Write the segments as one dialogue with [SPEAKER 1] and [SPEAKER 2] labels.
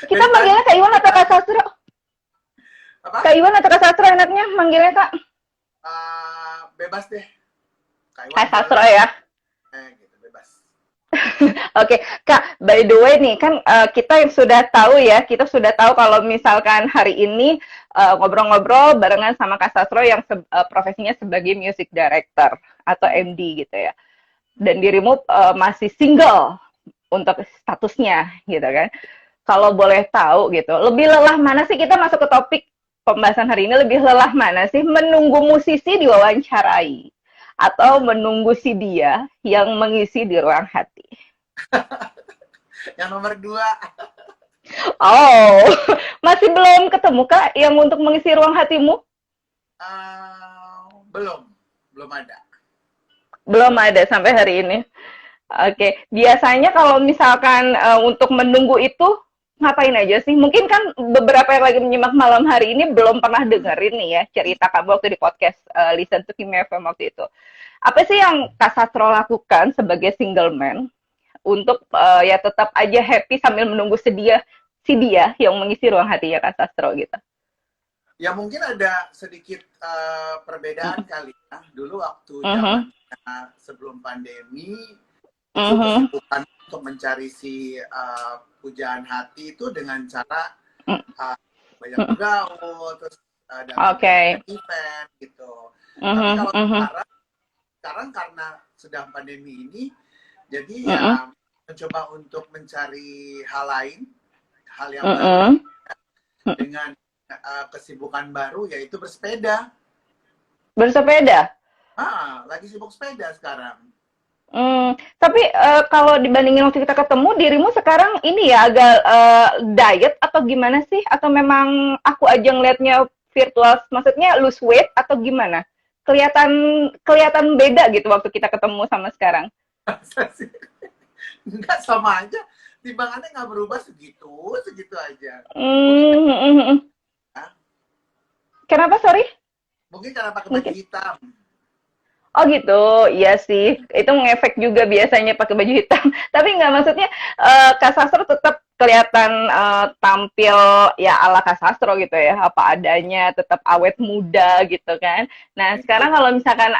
[SPEAKER 1] Kita
[SPEAKER 2] Dari tadi
[SPEAKER 1] manggilnya Kak Iwan atau Kak Sastro? Kak
[SPEAKER 2] apa?
[SPEAKER 1] Iwan atau Kak Sastro enaknya manggilnya Kak?
[SPEAKER 2] Bebas deh. Kak Iwan
[SPEAKER 1] Kak Sastro
[SPEAKER 2] boleh,
[SPEAKER 1] ya.
[SPEAKER 2] gitu bebas.
[SPEAKER 1] Oke, Kak, by the way nih, kan kita yang sudah tahu ya, kita sudah tahu kalau misalkan hari ini ngobrol-ngobrol barengan sama Kak Sastro yang profesinya sebagai music director atau
[SPEAKER 2] Hmm.
[SPEAKER 1] MD gitu ya. Dan dirimu masih single untuk statusnya gitu kan. Kalau boleh tahu gitu, lebih lelah mana sih kita masuk ke topik pembahasan hari ini, lebih lelah mana sih menunggu musisi diwawancarai atau menunggu si dia yang mengisi di ruang hati?
[SPEAKER 2] Yang nomor dua,
[SPEAKER 1] Oh, masih belum ketemu Kak yang untuk mengisi ruang hatimu?
[SPEAKER 2] belum, belum ada.
[SPEAKER 1] Belum ada sampai hari ini. Oke, biasanya kalau misalkan untuk menunggu itu ngapain aja sih? Mungkin kan beberapa yang lagi menyimak malam hari ini belum pernah dengerin nih ya cerita kamu waktu di podcast Listen to Kim FM waktu itu. Apa sih yang Kak Sastro lakukan sebagai single man untuk ya tetap aja happy sambil menunggu si dia yang mengisi ruang hatinya Kak Sastro gitu?
[SPEAKER 2] Ya mungkin ada sedikit perbedaan kali ya. Dulu waktu zaman
[SPEAKER 1] Mhm,
[SPEAKER 2] sebelum pandemi itu
[SPEAKER 1] mhm,
[SPEAKER 2] kesibukan untuk mencari si pujaan hati itu dengan cara uh, banyak
[SPEAKER 1] mhm.
[SPEAKER 2] bergaul, terus datang ke
[SPEAKER 1] Oke.
[SPEAKER 2] event gitu. Tapi
[SPEAKER 1] Mhm,
[SPEAKER 2] kalau
[SPEAKER 1] mhm,
[SPEAKER 2] sekarang karena sedang pandemi ini, jadi ya
[SPEAKER 1] mhm,
[SPEAKER 2] mencoba untuk mencari hal lain, hal yang baru
[SPEAKER 1] mhm.
[SPEAKER 2] dengan kesibukan baru yaitu bersepeda.
[SPEAKER 1] Bersepeda.
[SPEAKER 2] Lagi sibuk sepeda sekarang.
[SPEAKER 1] Tapi kalau dibandingin waktu kita ketemu, dirimu sekarang ini ya agak diet atau gimana sih? Atau memang aku aja ngelihatnya virtual, maksudnya lose weight atau gimana? Kelihatan kelihatan beda gitu waktu kita ketemu sama sekarang.
[SPEAKER 2] Enggak, sama aja. Timbangannya nggak berubah segitu, segitu aja. Mungkin
[SPEAKER 1] Hmm.
[SPEAKER 2] ya,
[SPEAKER 1] Kenapa sorry?
[SPEAKER 2] mungkin karena pakai baju
[SPEAKER 1] Mungkin.
[SPEAKER 2] hitam.
[SPEAKER 1] Oh gitu, iya sih. Itu ngefek juga biasanya pakai baju hitam. Tapi nggak maksudnya Kak Sastro tetap kelihatan tampil ya ala Kak Sastro gitu ya, apa adanya, tetap awet muda gitu kan. Nah
[SPEAKER 2] Itu
[SPEAKER 1] sekarang kalau misalkan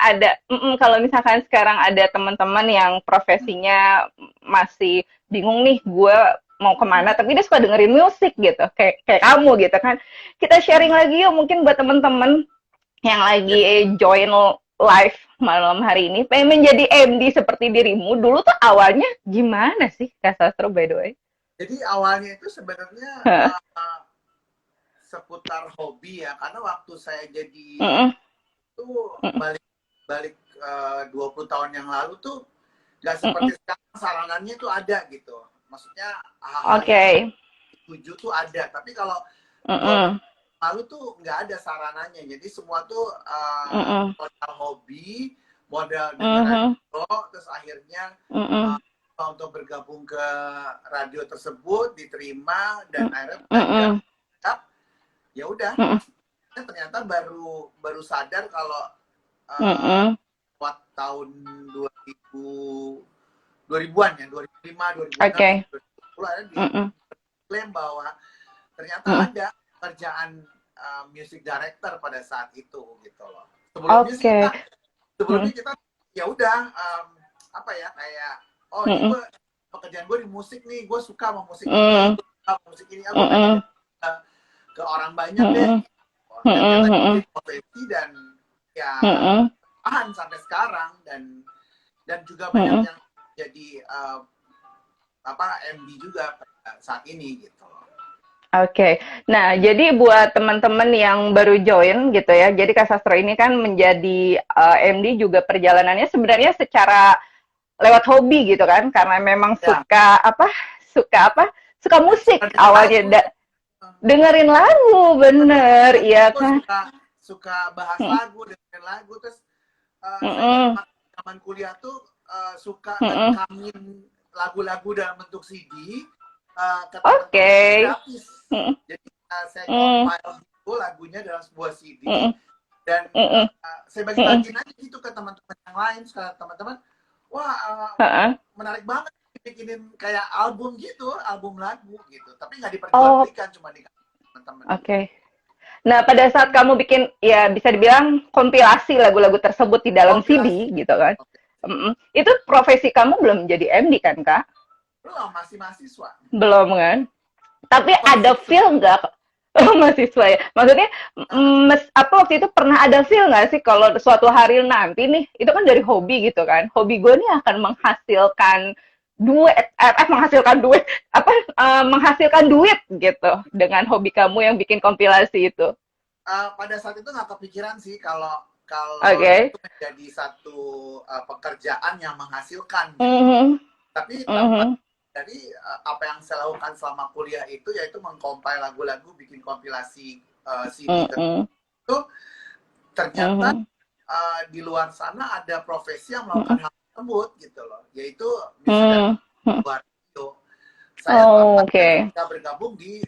[SPEAKER 1] sekarang ada teman-teman yang profesinya masih bingung nih, gue mau kemana, tapi dia suka dengerin musik gitu, kayak kamu gitu kan. Kita sharing lagi yuk, mungkin buat teman-teman yang
[SPEAKER 2] ya,
[SPEAKER 1] lagi join live malam hari ini pengen menjadi MD seperti dirimu dulu tuh awalnya gimana sih Kak Sastro by the way?
[SPEAKER 2] jadi awalnya itu sebenarnya
[SPEAKER 1] Hah.
[SPEAKER 2] seputar hobi ya, karena waktu saya jadi
[SPEAKER 1] Mm-mm,
[SPEAKER 2] itu
[SPEAKER 1] mm-mm,
[SPEAKER 2] balik balik 20 tahun yang lalu tuh nggak seperti
[SPEAKER 1] mm-mm.
[SPEAKER 2] sekarang saranannya itu ada gitu. Maksudnya hal-hal yang
[SPEAKER 1] Oke.
[SPEAKER 2] dituju tuh ada, tapi kalau 20
[SPEAKER 1] Mm-mm,
[SPEAKER 2] lalu tuh nggak ada sarananya. Jadi semua tuh
[SPEAKER 1] mm-mm,
[SPEAKER 2] modal hobi, modal denger
[SPEAKER 1] mhm,
[SPEAKER 2] radio, terus akhirnya
[SPEAKER 1] mm-mm,
[SPEAKER 2] untuk bergabung ke radio tersebut diterima dan akhirnya belajar.
[SPEAKER 1] mm-mm,
[SPEAKER 2] Ya udah,
[SPEAKER 1] mm-mm,
[SPEAKER 2] ternyata baru baru sadar kalau uh,
[SPEAKER 1] mm-mm.
[SPEAKER 2] buat tahun 2000 2000-an ya, 2005, 2006,
[SPEAKER 1] Oke.
[SPEAKER 2] 2010 ada
[SPEAKER 1] Mm-mm,
[SPEAKER 2] diklaim bahwa ternyata
[SPEAKER 1] mm-mm.
[SPEAKER 2] ada kerjaan music director pada saat itu gitu loh. Sebelumnya sih
[SPEAKER 1] Oke.
[SPEAKER 2] kita sebelumnya
[SPEAKER 1] Mm-mm,
[SPEAKER 2] kita ya udah apa ya kayak oh ini
[SPEAKER 1] mm-mm,
[SPEAKER 2] gue pekerjaan gue di musik nih, gue suka sama musik ini,
[SPEAKER 1] mm-mm,
[SPEAKER 2] gue suka sama musik ini, gue pengen
[SPEAKER 1] mm-mm,
[SPEAKER 2] ke orang banyak deh.
[SPEAKER 1] mm-mm,
[SPEAKER 2] Dan ternyata
[SPEAKER 1] mm-mm,
[SPEAKER 2] jadi profesi dan ya
[SPEAKER 1] mm-mm,
[SPEAKER 2] tahan sampai sekarang dan juga banyak
[SPEAKER 1] mm-mm.
[SPEAKER 2] yang jadi apa MD juga pada saat ini gitu loh.
[SPEAKER 1] Oke, nah jadi buat teman-teman yang baru join gitu ya, jadi Kak Sastro ini kan menjadi MD juga perjalanannya sebenarnya secara lewat hobi gitu kan, karena memang
[SPEAKER 2] Ya,
[SPEAKER 1] suka apa, suka musik
[SPEAKER 2] suka denger
[SPEAKER 1] awalnya
[SPEAKER 2] lagu.
[SPEAKER 1] dengerin lagu,
[SPEAKER 2] Suka denger
[SPEAKER 1] bener,
[SPEAKER 2] lagu,
[SPEAKER 1] iya kan?
[SPEAKER 2] suka suka bahas
[SPEAKER 1] Mm,
[SPEAKER 2] lagu, dengerin lagu. Terus saya ingat
[SPEAKER 1] mm,
[SPEAKER 2] zaman kuliah tuh suka
[SPEAKER 1] mm.
[SPEAKER 2] ngerekamin lagu-lagu dalam bentuk CD ke
[SPEAKER 1] Oke,
[SPEAKER 2] teman-teman gratis.
[SPEAKER 1] mm,
[SPEAKER 2] Jadi saya
[SPEAKER 1] mm,
[SPEAKER 2] compile itu lagunya dalam sebuah CD
[SPEAKER 1] mm,
[SPEAKER 2] dan
[SPEAKER 1] mm,
[SPEAKER 2] saya
[SPEAKER 1] mm,
[SPEAKER 2] bagi-bagiin aja gitu ke teman-teman yang lain. Sekarang teman-teman, wah
[SPEAKER 1] mm,
[SPEAKER 2] menarik banget bikinin kayak album gitu, album lagu gitu. Tapi nggak
[SPEAKER 1] Oh,
[SPEAKER 2] diperjualbelikan, cuma di teman-teman
[SPEAKER 1] oke.
[SPEAKER 2] gitu.
[SPEAKER 1] Nah, pada saat kamu bikin, ya bisa dibilang kompilasi lagu-lagu tersebut di dalam CD,
[SPEAKER 2] Kompilasi.
[SPEAKER 1] gitu kan?
[SPEAKER 2] Oke.
[SPEAKER 1] Itu profesi kamu belum jadi MD kan, Kak?
[SPEAKER 2] Belum, masih mahasiswa.
[SPEAKER 1] Belum kan? Tapi ada
[SPEAKER 2] Mahasiswa.
[SPEAKER 1] feel nggak? Oh, mahasiswa ya. Maksudnya, apa waktu itu pernah ada feel nggak sih kalau suatu hari nanti nih, itu kan dari hobi gitu kan? Hobi gue nih akan menghasilkan duit, menghasilkan duit, menghasilkan duit gitu dengan hobi kamu yang bikin kompilasi itu.
[SPEAKER 2] Pada saat itu nggak kepikiran sih kalau kalau
[SPEAKER 1] Oke.
[SPEAKER 2] itu menjadi satu pekerjaan yang menghasilkan gitu.
[SPEAKER 1] Mhm,
[SPEAKER 2] Tapi tepat
[SPEAKER 1] mhm,
[SPEAKER 2] dari apa yang saya lakukan selama kuliah itu yaitu mengcompile lagu-lagu, bikin kompilasi CD
[SPEAKER 1] mhm,
[SPEAKER 2] itu. Ternyata
[SPEAKER 1] mhm,
[SPEAKER 2] di luar sana ada profesi yang
[SPEAKER 1] mhm,
[SPEAKER 2] melakukan hal tersebut gitu loh, yaitu musisi
[SPEAKER 1] mhm, mhm.
[SPEAKER 2] luar itu. Saya
[SPEAKER 1] Oh,
[SPEAKER 2] terlambat
[SPEAKER 1] oke.
[SPEAKER 2] ketika bergabung di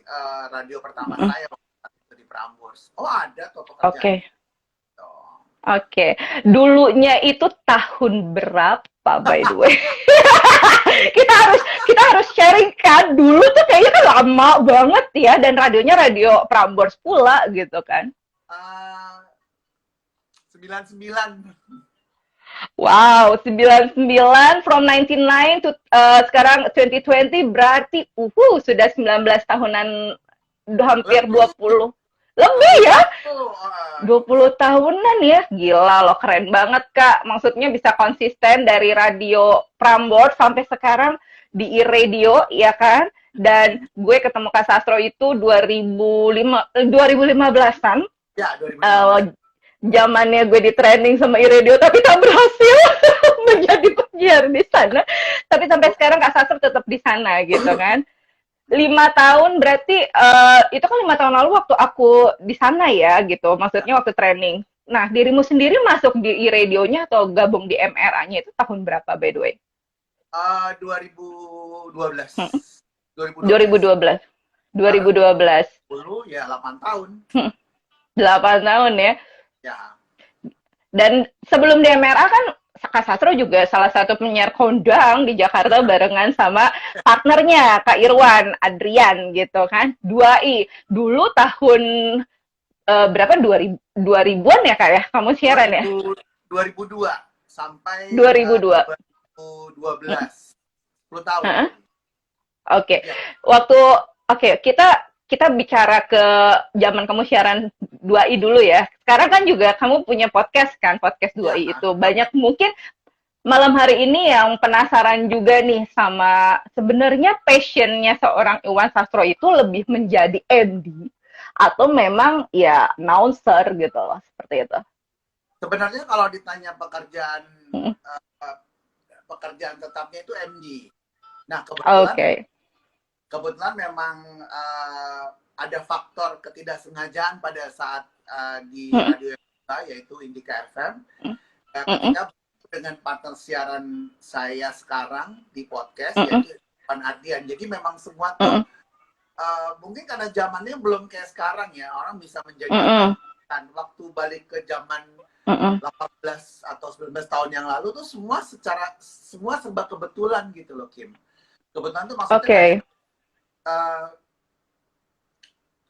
[SPEAKER 2] radio pertama
[SPEAKER 1] Mhm.
[SPEAKER 2] saya waktu itu di Prambors. Oh ada tuh pekerjaan
[SPEAKER 1] Oke.
[SPEAKER 2] itu.
[SPEAKER 1] Oke. Dulunya itu tahun berapa, by the way? Kita harus sharing kan. Dulu tuh kayaknya kan lama banget ya, dan radionya radio Prambors pula gitu kan.
[SPEAKER 2] 99.
[SPEAKER 1] Wow, 99 from 99 to sekarang 2020 berarti sudah 19 tahunan, hampir
[SPEAKER 2] Lebih
[SPEAKER 1] 20. Lebih
[SPEAKER 2] lebih
[SPEAKER 1] ya?
[SPEAKER 2] tuh
[SPEAKER 1] 20 tahunan ya, gila loh, keren banget Kak. Maksudnya bisa konsisten dari radio Prambors sampai sekarang di e-radio, ya kan? Dan gue ketemu Kak Sastro itu 2015-an,
[SPEAKER 2] ya 2015.
[SPEAKER 1] zamannya gue di training sama e-radio, tapi tak berhasil menjadi penyiar di sana. Tapi sampai sekarang Kak Sastro tetap di sana gitu kan. 5 tahun berarti itu kan 5 tahun lalu waktu aku di sana ya gitu,
[SPEAKER 2] Ya,
[SPEAKER 1] maksudnya waktu training. Nah, dirimu sendiri masuk di e-radionya atau gabung di MRA-nya itu tahun berapa, by the way?
[SPEAKER 2] 2012.
[SPEAKER 1] Hmm,
[SPEAKER 2] 2012.
[SPEAKER 1] 2012.
[SPEAKER 2] Sekarang
[SPEAKER 1] 2012.
[SPEAKER 2] 10 ya 8 tahun.
[SPEAKER 1] 8 tahun ya.
[SPEAKER 2] Ya.
[SPEAKER 1] Dan sebelum di MRA kan Kak Sastro juga salah satu penyiar kondang di Jakarta barengan sama partnernya Kak Irwan Adrian gitu kan. 2i. Dulu tahun berapa, 2000-an ya Kak ya? Kamu siaran ya?
[SPEAKER 2] 2002 sampai
[SPEAKER 1] 2002.
[SPEAKER 2] 2012. 10 tahun.
[SPEAKER 1] Heeh. Oke.
[SPEAKER 2] Ya.
[SPEAKER 1] Waktu kita bicara ke zaman kamu siaran 2i dulu ya. Sekarang kan juga kamu punya podcast kan, podcast
[SPEAKER 2] Ya.
[SPEAKER 1] 2i itu. Banyak mungkin malam hari ini yang penasaran juga nih sama sebenarnya passionnya seorang Iwan Sastro itu lebih menjadi MD atau memang ya announcer gitu loh, seperti itu.
[SPEAKER 2] Sebenarnya kalau ditanya pekerjaan
[SPEAKER 1] Mm.
[SPEAKER 2] pekerjaan tetapnya itu MD. Nah,
[SPEAKER 1] Oke.
[SPEAKER 2] kebetulan memang ada faktor ketidaksengajaan pada saat di
[SPEAKER 1] Mm,
[SPEAKER 2] radio kita, yaitu Indika FM.
[SPEAKER 1] mm,
[SPEAKER 2] Ketika dengan partner siaran saya sekarang di podcast,
[SPEAKER 1] mm,
[SPEAKER 2] yaitu Pan Ardian. Jadi memang semua tuh mungkin karena zamannya belum kayak sekarang ya, orang bisa menjadi dan waktu balik ke zaman 18 atau 19 tahun yang lalu tuh semua serba kebetulan gitu loh, Kim. Kebetulan tuh maksudnya kayak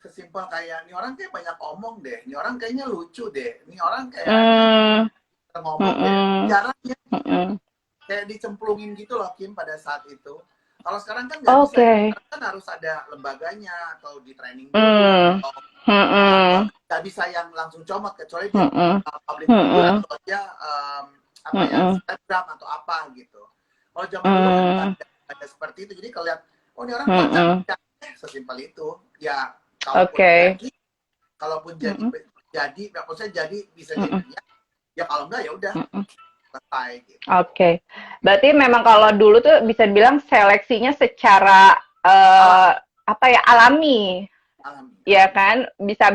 [SPEAKER 2] sesimpel kayak ini orang kayak banyak omong deh, ini orang kayaknya lucu deh, ini orang kayak ngomong deh, caranya kayak dicemplungin gitu loh, Kim, pada saat itu. Kalau sekarang kan nggak bisa, sekarang kan harus ada lembaganya atau di training dulu, atau nggak bisa yang langsung comot kecuali di public figure atau dia apa ya, Instagram atau apa gitu. Kalau zaman dulu kan ada seperti itu, jadi kelihatan oh ini orang pacar, sesimpel itu ya. Kalaupun jadi maksudnya jadi bisa jadi ya kalau enggak ya udah selesai gitu.
[SPEAKER 1] Oke. Berarti memang kalau dulu tuh bisa dibilang seleksinya secara apa ya, alami. Ya kan, bisa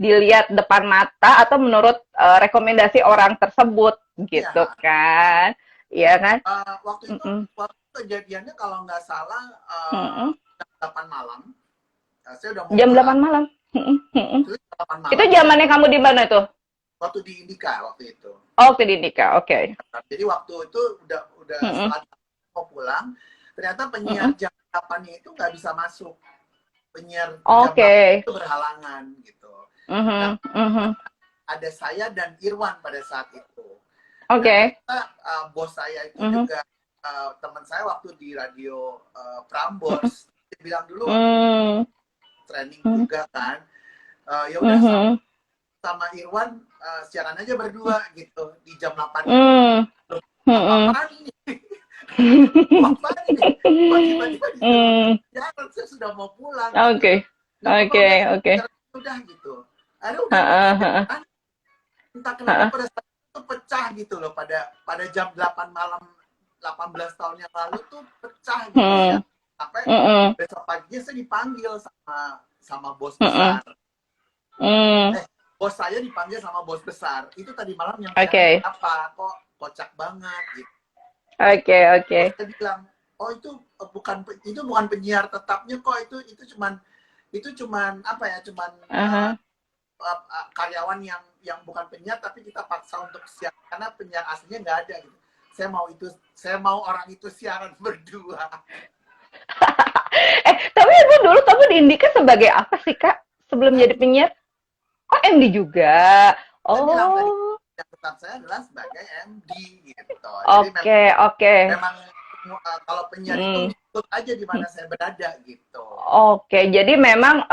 [SPEAKER 1] dilihat depan mata atau menurut rekomendasi orang tersebut gitu kan. Iya kan?
[SPEAKER 2] Waktu itu waktu kejadiannya kalau nggak salah jam 8 malam. Saya udah mau
[SPEAKER 1] jam
[SPEAKER 2] pulang.
[SPEAKER 1] 8 malam.
[SPEAKER 2] Itu 8 malam.
[SPEAKER 1] Itu zamannya kamu di mana tuh?
[SPEAKER 2] Waktu di Indika waktu itu.
[SPEAKER 1] Oh, waktu di Indika. Oke.
[SPEAKER 2] Jadi waktu itu udah setelah mau pulang, ternyata penyiar jam 8-nya itu nggak bisa masuk. Penyiar jam 8
[SPEAKER 1] Oke.
[SPEAKER 2] itu berhalangan gitu. Nah,
[SPEAKER 1] Mhm, mhm.
[SPEAKER 2] ada saya dan Irwan pada saat itu. Nah,
[SPEAKER 1] Oke.
[SPEAKER 2] ternyata bos saya itu
[SPEAKER 1] Mhm.
[SPEAKER 2] juga teman saya waktu di radio Prambors. Dia bilang dulu waktu
[SPEAKER 1] Mhm.
[SPEAKER 2] training
[SPEAKER 1] Mhm.
[SPEAKER 2] juga kan, ya udah
[SPEAKER 1] Mhm.
[SPEAKER 2] sama Irwan siaran aja berdua gitu di jam 8 itu.
[SPEAKER 1] Mhm.
[SPEAKER 2] Loh,
[SPEAKER 1] Mhm.
[SPEAKER 2] apa-apaan ini? Apa-apaan ini? Kok tiba-tiba disuruh
[SPEAKER 1] Hmm.
[SPEAKER 2] siaran? Saya sudah mau pulang gitu.
[SPEAKER 1] Oke.
[SPEAKER 2] Nggak apa-apa,
[SPEAKER 1] Oke,
[SPEAKER 2] udah
[SPEAKER 1] oke.
[SPEAKER 2] siaran udah gitu. Akhirnya udah mau
[SPEAKER 1] Heeh, heeh.
[SPEAKER 2] siaran, entah kenapa
[SPEAKER 1] Heeh.
[SPEAKER 2] pada saat itu pecah gitu loh, pada jam 8 malam 18 tahun yang lalu tuh pecah gitu
[SPEAKER 1] Hmm.
[SPEAKER 2] ya. Sampai
[SPEAKER 1] Mhm.
[SPEAKER 2] besok paginya saya dipanggil sama bos
[SPEAKER 1] Mhm.
[SPEAKER 2] besar.
[SPEAKER 1] Hmm.
[SPEAKER 2] Bos saya dipanggil sama bos besar. Itu tadi malam yang siaran
[SPEAKER 1] Oke.
[SPEAKER 2] apa? Kok kocak banget gitu.
[SPEAKER 1] Oke, oke.
[SPEAKER 2] Bos saya bilang, "Oh, itu bukan penyiar tetapnya kok, itu cuman apa ya? Cuman
[SPEAKER 1] Aha.
[SPEAKER 2] karyawan yang bukan penyiar tapi kita paksa untuk siaran karena penyiar aslinya nggak ada gitu. Saya mau orang itu siaran berdua."
[SPEAKER 1] Tapi ibu dulu kamu di Indika sebagai apa sih, Kak? Sebelum jadi
[SPEAKER 2] MD.
[SPEAKER 1] penyiar? Oh, MD juga.
[SPEAKER 2] Saya bilang tadi
[SPEAKER 1] Oh.
[SPEAKER 2] yang tetap saya adalah sebagai MD gitu. Jadi
[SPEAKER 1] Oke, oke.
[SPEAKER 2] memang kalau penyiar itu
[SPEAKER 1] Hmm.
[SPEAKER 2] ngikut aja di mana saya berada gitu.
[SPEAKER 1] Oke, jadi memang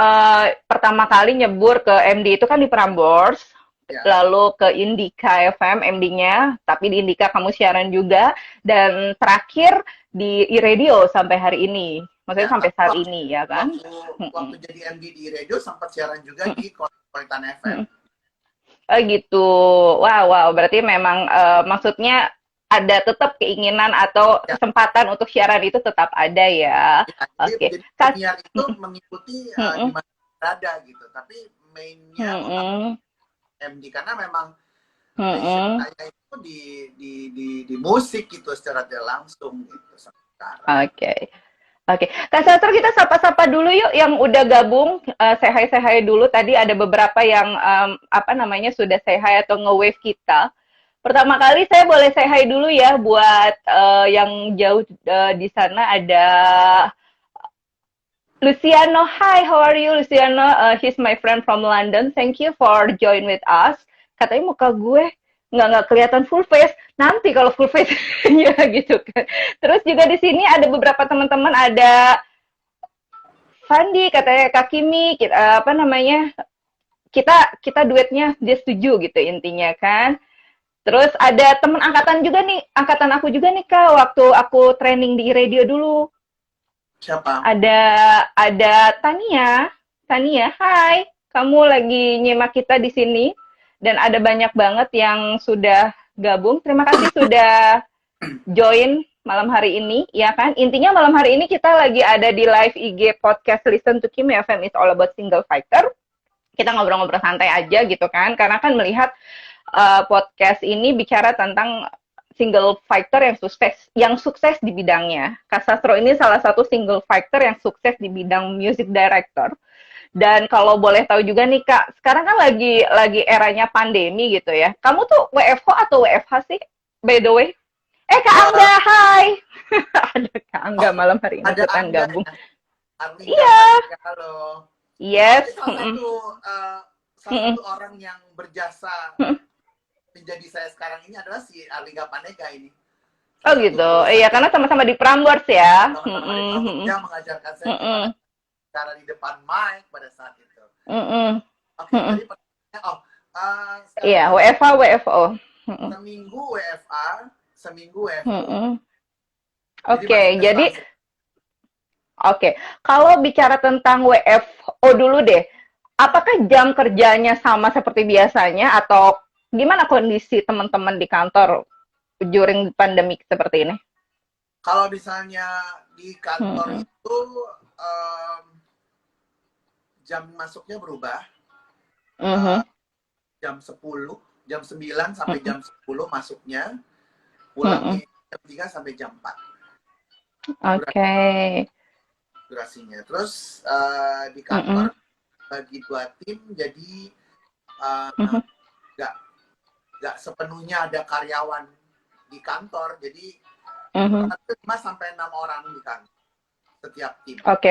[SPEAKER 1] pertama kali nyebur ke MD itu kan di Prambors,
[SPEAKER 2] Ya,
[SPEAKER 1] lalu ke Indika FM MD-nya, tapi di Indika kamu siaran juga, dan terakhir di iRadio sampai hari ini. Maksudnya
[SPEAKER 2] ya.
[SPEAKER 1] sampai
[SPEAKER 2] Tapi
[SPEAKER 1] saat
[SPEAKER 2] waktu
[SPEAKER 1] ini, ya kan?
[SPEAKER 2] waktu waktu
[SPEAKER 1] Mm-mm.
[SPEAKER 2] jadi MD di radio sempat siaran juga di Kota FM.
[SPEAKER 1] Mm-mm. Oh gitu. Wow, wow. Berarti memang maksudnya ada tetap keinginan atau
[SPEAKER 2] Ya,
[SPEAKER 1] kesempatan untuk siaran itu tetap ada ya.
[SPEAKER 2] ya.
[SPEAKER 1] Oke.
[SPEAKER 2] Jadi
[SPEAKER 1] Kas.
[SPEAKER 2] penyiar itu mengikuti di
[SPEAKER 1] Mm-mm.
[SPEAKER 2] mana berada gitu. Tapi mainnya utama
[SPEAKER 1] Mm-mm.
[SPEAKER 2] MD karena memang passion
[SPEAKER 1] Mm-mm.
[SPEAKER 2] saya itu di musik gitu secara tidak langsung gitu sampai sekarang.
[SPEAKER 1] Oke. Oke, Kak Sastro, kita sapa-sapa dulu yuk yang udah gabung, say hi dulu. Tadi ada beberapa yang apa namanya sudah say hi atau nge-wave kita. Pertama kali saya boleh say hi dulu ya buat yang jauh di sana ada Luciano. Hi, how are you, Luciano? He's my friend from London. Thank you for join with us. Katanya muka gue nggak kelihatan full face. Nanti kalau full face ya gitu kan. Terus juga di sini ada beberapa teman-teman, ada Fandi, katanya Kak Kimi, apa namanya, kita kita duetnya dia setuju gitu intinya kan. Terus ada teman angkatan juga nih, angkatan aku juga nih Kak, waktu aku training di radio dulu.
[SPEAKER 2] Siapa?
[SPEAKER 1] Ada Tania. Tania, hai. Kamu lagi nyimak kita di sini dan ada banyak banget yang sudah gabung. Terima kasih sudah join malam hari ini, ya kan? Intinya malam hari ini kita lagi ada di live IG podcast Listen to Kim FM is all about single fighter. Kita ngobrol-ngobrol santai aja gitu kan, karena kan melihat podcast ini bicara tentang single fighter yang sukses di bidangnya. Kak Sastro ini salah satu single fighter yang sukses di bidang music director. Dan kalau boleh tahu juga nih Kak, sekarang kan lagi eranya pandemi gitu ya. Kamu tuh WFH atau WFH sih? By the way. Kak
[SPEAKER 2] Uh,
[SPEAKER 1] Angga, hai. Ada Kak Angga
[SPEAKER 2] oh,
[SPEAKER 1] malam hari ini
[SPEAKER 2] ada
[SPEAKER 1] ikutan
[SPEAKER 2] Angga
[SPEAKER 1] gabung.
[SPEAKER 2] ya? Arlingga
[SPEAKER 1] Iya,
[SPEAKER 2] Panega, halo. Oh,
[SPEAKER 1] yes.
[SPEAKER 2] ini salah satu orang yang berjasa menjadi saya sekarang ini adalah si Arlingga Panega ini.
[SPEAKER 1] Oh
[SPEAKER 2] Salah satu
[SPEAKER 1] gitu.
[SPEAKER 2] guru
[SPEAKER 1] Iya,
[SPEAKER 2] saya.
[SPEAKER 1] karena sama-sama di Prambors ya.
[SPEAKER 2] Sama-sama di Prambors, dia mengajarkan saya gimana cara di depan mic pada saat itu. Oke, tadi pertanyaannya, sekarang
[SPEAKER 1] Iya,
[SPEAKER 2] kan
[SPEAKER 1] WFH, WFO.
[SPEAKER 2] seminggu WFO. Jadi
[SPEAKER 1] Oke,
[SPEAKER 2] masih
[SPEAKER 1] jadi
[SPEAKER 2] transit.
[SPEAKER 1] oke. Kalau bicara tentang WFO dulu deh, apakah jam kerjanya sama seperti biasanya atau gimana kondisi teman-teman di kantor during pandemic seperti ini?
[SPEAKER 2] Kalau misalnya di kantor itu jam masuknya berubah. Jam 10, jam 9 sampai jam 10 masuknya. Pulangnya jam 3 sampai jam 4.
[SPEAKER 1] Oke.
[SPEAKER 2] Durasinya. Terus di kantor bagi 2 tim, jadi nggak sepenuhnya ada karyawan di kantor. Jadi
[SPEAKER 1] Mhm.
[SPEAKER 2] Kurang lebih 5 sampai 6 orang di kantor setiap tim.
[SPEAKER 1] Oke.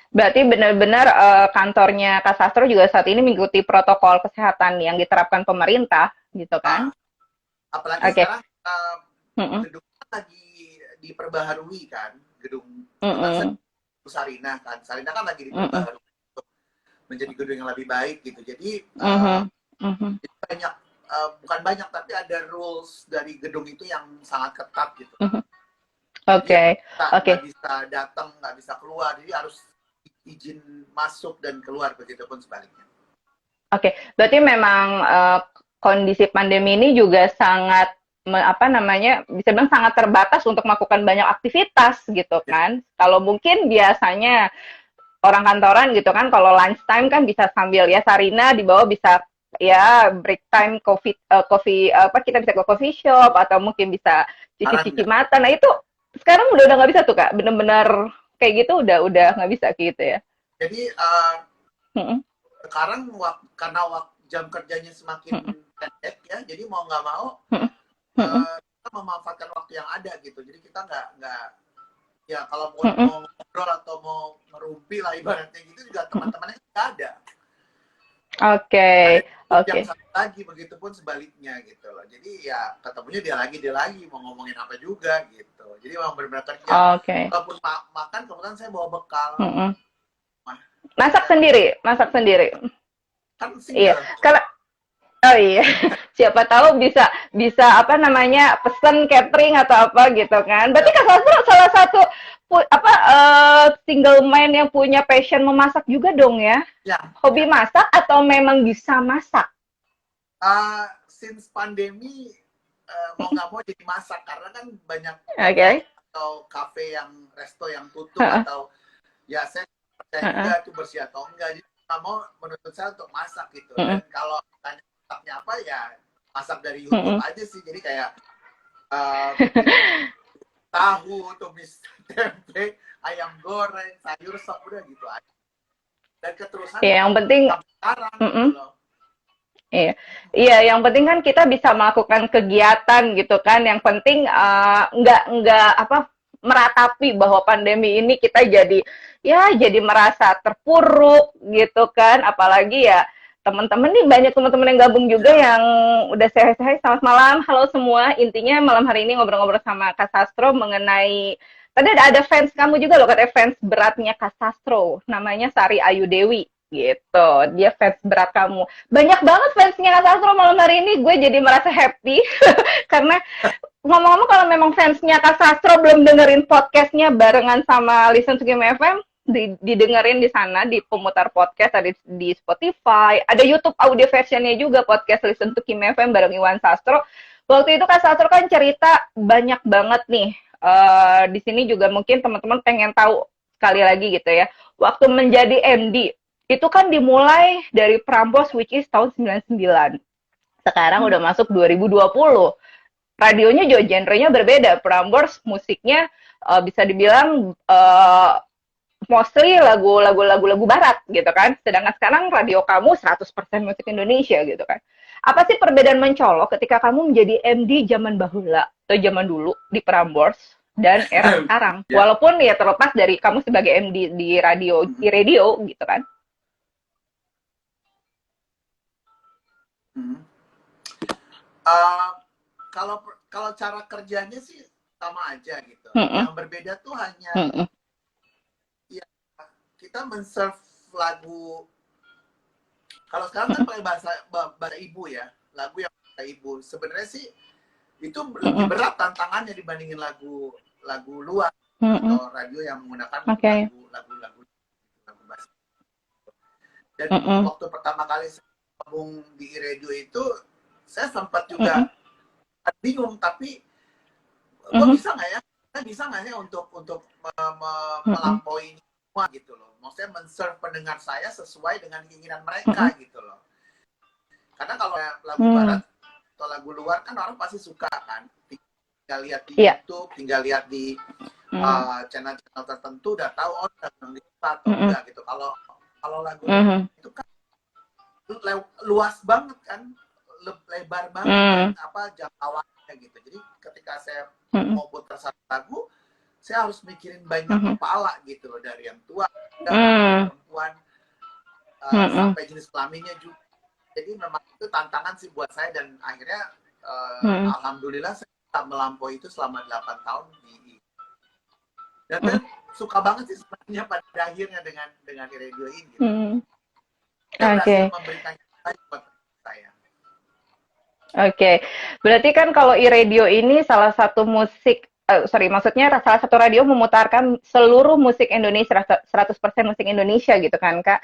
[SPEAKER 1] Berarti benar-benar kantornya Kak Sastro juga saat ini mengikuti protokol kesehatan yang diterapkan pemerintah, gitu kan?
[SPEAKER 2] Apalagi
[SPEAKER 1] Oke.
[SPEAKER 2] sekarang
[SPEAKER 1] Mm-mm.
[SPEAKER 2] gedungnya lagi diperbaharui kan, gedung kan
[SPEAKER 1] Mm-mm.
[SPEAKER 2] Sarina kan, Sarina kan lagi
[SPEAKER 1] Mm-mm.
[SPEAKER 2] diperbaharui untuk menjadi gedung yang lebih baik gitu. Jadi
[SPEAKER 1] Mhm. Mhm.
[SPEAKER 2] banyak bukan banyak tapi ada rules dari gedung itu yang sangat ketat gitu.
[SPEAKER 1] Mhm.
[SPEAKER 2] Jadi ya
[SPEAKER 1] Oke. Oke.
[SPEAKER 2] nggak bisa datang, nggak bisa keluar, jadi harus izin masuk dan keluar, begitupun sebaliknya.
[SPEAKER 1] Oke. Berarti memang kondisi pandemi ini juga sangat apa namanya, bisa bilang sangat terbatas untuk melakukan banyak aktivitas gitu
[SPEAKER 2] Ya,
[SPEAKER 1] kan. Kalau mungkin biasanya orang kantoran gitu kan, kalau lunch time kan bisa sambil ya Sarina di bawah, bisa ya break time coffee apa, kita bisa ke coffee shop atau mungkin bisa
[SPEAKER 2] sekarang
[SPEAKER 1] cuci-cuci
[SPEAKER 2] nggak.
[SPEAKER 1] mata. Nah itu sekarang udah nggak bisa tuh Kak, bener-bener kayak gitu udah nggak bisa gitu ya.
[SPEAKER 2] Jadi
[SPEAKER 1] Mm-mm.
[SPEAKER 2] sekarang karena jam kerjanya semakin
[SPEAKER 1] Mm-mm.
[SPEAKER 2] pendek ya, jadi mau nggak mau
[SPEAKER 1] Mm-mm. Mm-mm.
[SPEAKER 2] kita memanfaatkan waktu yang ada gitu. Jadi kita nggak ya kalau
[SPEAKER 1] Mm-mm.
[SPEAKER 2] mau ngobrol atau mau ngerumpi lah ibaratnya gitu juga teman-temannya nggak ada.
[SPEAKER 1] Oke.
[SPEAKER 2] Ada yang
[SPEAKER 1] Oke.
[SPEAKER 2] satu lagi, begitupun sebaliknya gitu loh. Jadi ya ketemunya dia lagi mau ngomongin apa juga gitu. Jadi memang benar-benar kerja.
[SPEAKER 1] Oke.
[SPEAKER 2] Walaupun makan kebetulan saya bawa bekal.
[SPEAKER 1] Mm-mm.
[SPEAKER 2] Mah,
[SPEAKER 1] Masak
[SPEAKER 2] ya,
[SPEAKER 1] sendiri, masak sendiri.
[SPEAKER 2] kan
[SPEAKER 1] Iya.
[SPEAKER 2] single.
[SPEAKER 1] Kalau oh iya, siapa tahu bisa bisa apa namanya, pesen catering atau apa gitu kan. Berarti
[SPEAKER 2] Ya,
[SPEAKER 1] Kak Sastro salah satu apa single man yang punya passion memasak juga dong ya?
[SPEAKER 2] ya,
[SPEAKER 1] Hobi
[SPEAKER 2] ya.
[SPEAKER 1] masak atau memang bisa masak?
[SPEAKER 2] Since pandemi mau nggak mau jadi masak karena kan banyak
[SPEAKER 1] Oke.
[SPEAKER 2] toko
[SPEAKER 1] Okay.
[SPEAKER 2] atau kafe yang resto yang tutup atau ya saya percaya juga itu bersih atau enggak, jadi nggak mau menuntut saya untuk masak gitu. Dan kalau tanya masaknya apa ya masak dari YouTube aja sih, jadi kayak bikin tahu, tumis tempe, ayam goreng, sayur sop, udah gitu aja. Dan keterusan
[SPEAKER 1] Ya, yang penting
[SPEAKER 2] sampai sekarang gitu loh.
[SPEAKER 1] iya, iya. Yang penting kan kita bisa melakukan kegiatan gitu kan. Yang penting nggak apa, meratapi bahwa pandemi ini kita jadi ya jadi merasa terpuruk gitu kan. Apalagi ya teman-teman nih, banyak teman-teman yang gabung juga
[SPEAKER 2] Ya,
[SPEAKER 1] yang udah sehat-sehat. Selamat malam, halo semua. Intinya malam hari ini ngobrol-ngobrol sama Kak Sastro mengenai, tadi ada fans kamu juga loh, katanya fans beratnya Kak Sastro. Namanya Sari Ayu Dewi gitu. Dia fans berat kamu. Banyak banget fansnya Kak Sastro malam hari ini. Gue jadi merasa happy karena ngomong-ngomong, kalau memang fansnya Kak Sastro belum dengerin podcastnya barengan sama Listen to Kim FM, didengerin di sana di pemutar podcast, ada di Spotify, ada YouTube audio versionnya juga, podcast Listen to Kim FM bareng Iwan Sastro. Waktu itu Kak Sastro kan cerita banyak banget nih. Di sini juga mungkin teman-teman pengen tahu sekali lagi gitu ya. Waktu menjadi MD, itu kan dimulai dari Prambors, which is tahun 99. Sekarang udah masuk 2020. Radionya juga genrenya berbeda. Prambors musiknya bisa dibilang mostly lagu barat gitu kan. Sedangkan sekarang radio kamu 100% musik Indonesia gitu kan. Apa sih perbedaan mencolok ketika kamu menjadi MD zaman bahula atau zaman dulu di Prambors dan era sekarang?
[SPEAKER 2] ya.
[SPEAKER 1] Walaupun ya terlepas dari kamu sebagai MD di radio gitu kan.
[SPEAKER 2] Kalau kalau cara kerjanya sih sama aja gitu.
[SPEAKER 1] Mm-mm.
[SPEAKER 2] Yang berbeda tuh hanya
[SPEAKER 1] Mm-mm.
[SPEAKER 2] ya kita men-serve lagu. Kalau sekarang kan pakai bahasa ibu ya, lagu yang bahasa ibu. Sebenarnya sih itu lebih berat tantangannya dibandingin lagu luar atau radio yang menggunakan lagu bahasa. Dan waktu pertama kali saya gabung di radio itu, saya sempat juga bingung, tapi gue bisa nggak ya? Saya bisa nggak ya untuk melampaui ini semua gitu loh. Maksudnya men-serve pendengar saya sesuai dengan keinginan mereka gitu loh. Karena kalau lagu barat atau lagu luar kan orang pasti suka kan. Tinggal lihat di YouTube, tinggal lihat di channel-channel tertentu udah tahu oh lagu atau enggak gitu. Kalau lagu itu kan luas banget kan, lebar banget kan, apa jangkauannya gitu. Jadi ketika saya
[SPEAKER 1] Mm-mm.
[SPEAKER 2] mau putar satu lagu, saya harus mikirin banyak
[SPEAKER 1] Mhm.
[SPEAKER 2] kepala gitu loh, dari yang tua,
[SPEAKER 1] Mm.
[SPEAKER 2] perempuan,
[SPEAKER 1] Mm-mm.
[SPEAKER 2] sampai jenis kelaminnya juga. Jadi memang itu tantangan sih buat saya, dan akhirnya
[SPEAKER 1] Mm.
[SPEAKER 2] alhamdulillah saya bisa melampaui itu selama 8 tahun dan
[SPEAKER 1] Mm.
[SPEAKER 2] suka banget sih sebenarnya pada akhirnya dengan radio ini gitu.
[SPEAKER 1] Mm.
[SPEAKER 2] Saya berhasil
[SPEAKER 1] Oke.
[SPEAKER 2] memberikan yang terbaik buat saya.
[SPEAKER 1] Oke, berarti kan kalau iRadio ini salah satu musik, maksudnya salah satu radio memutarkan seluruh musik Indonesia, 100% musik Indonesia gitu kan, Kak.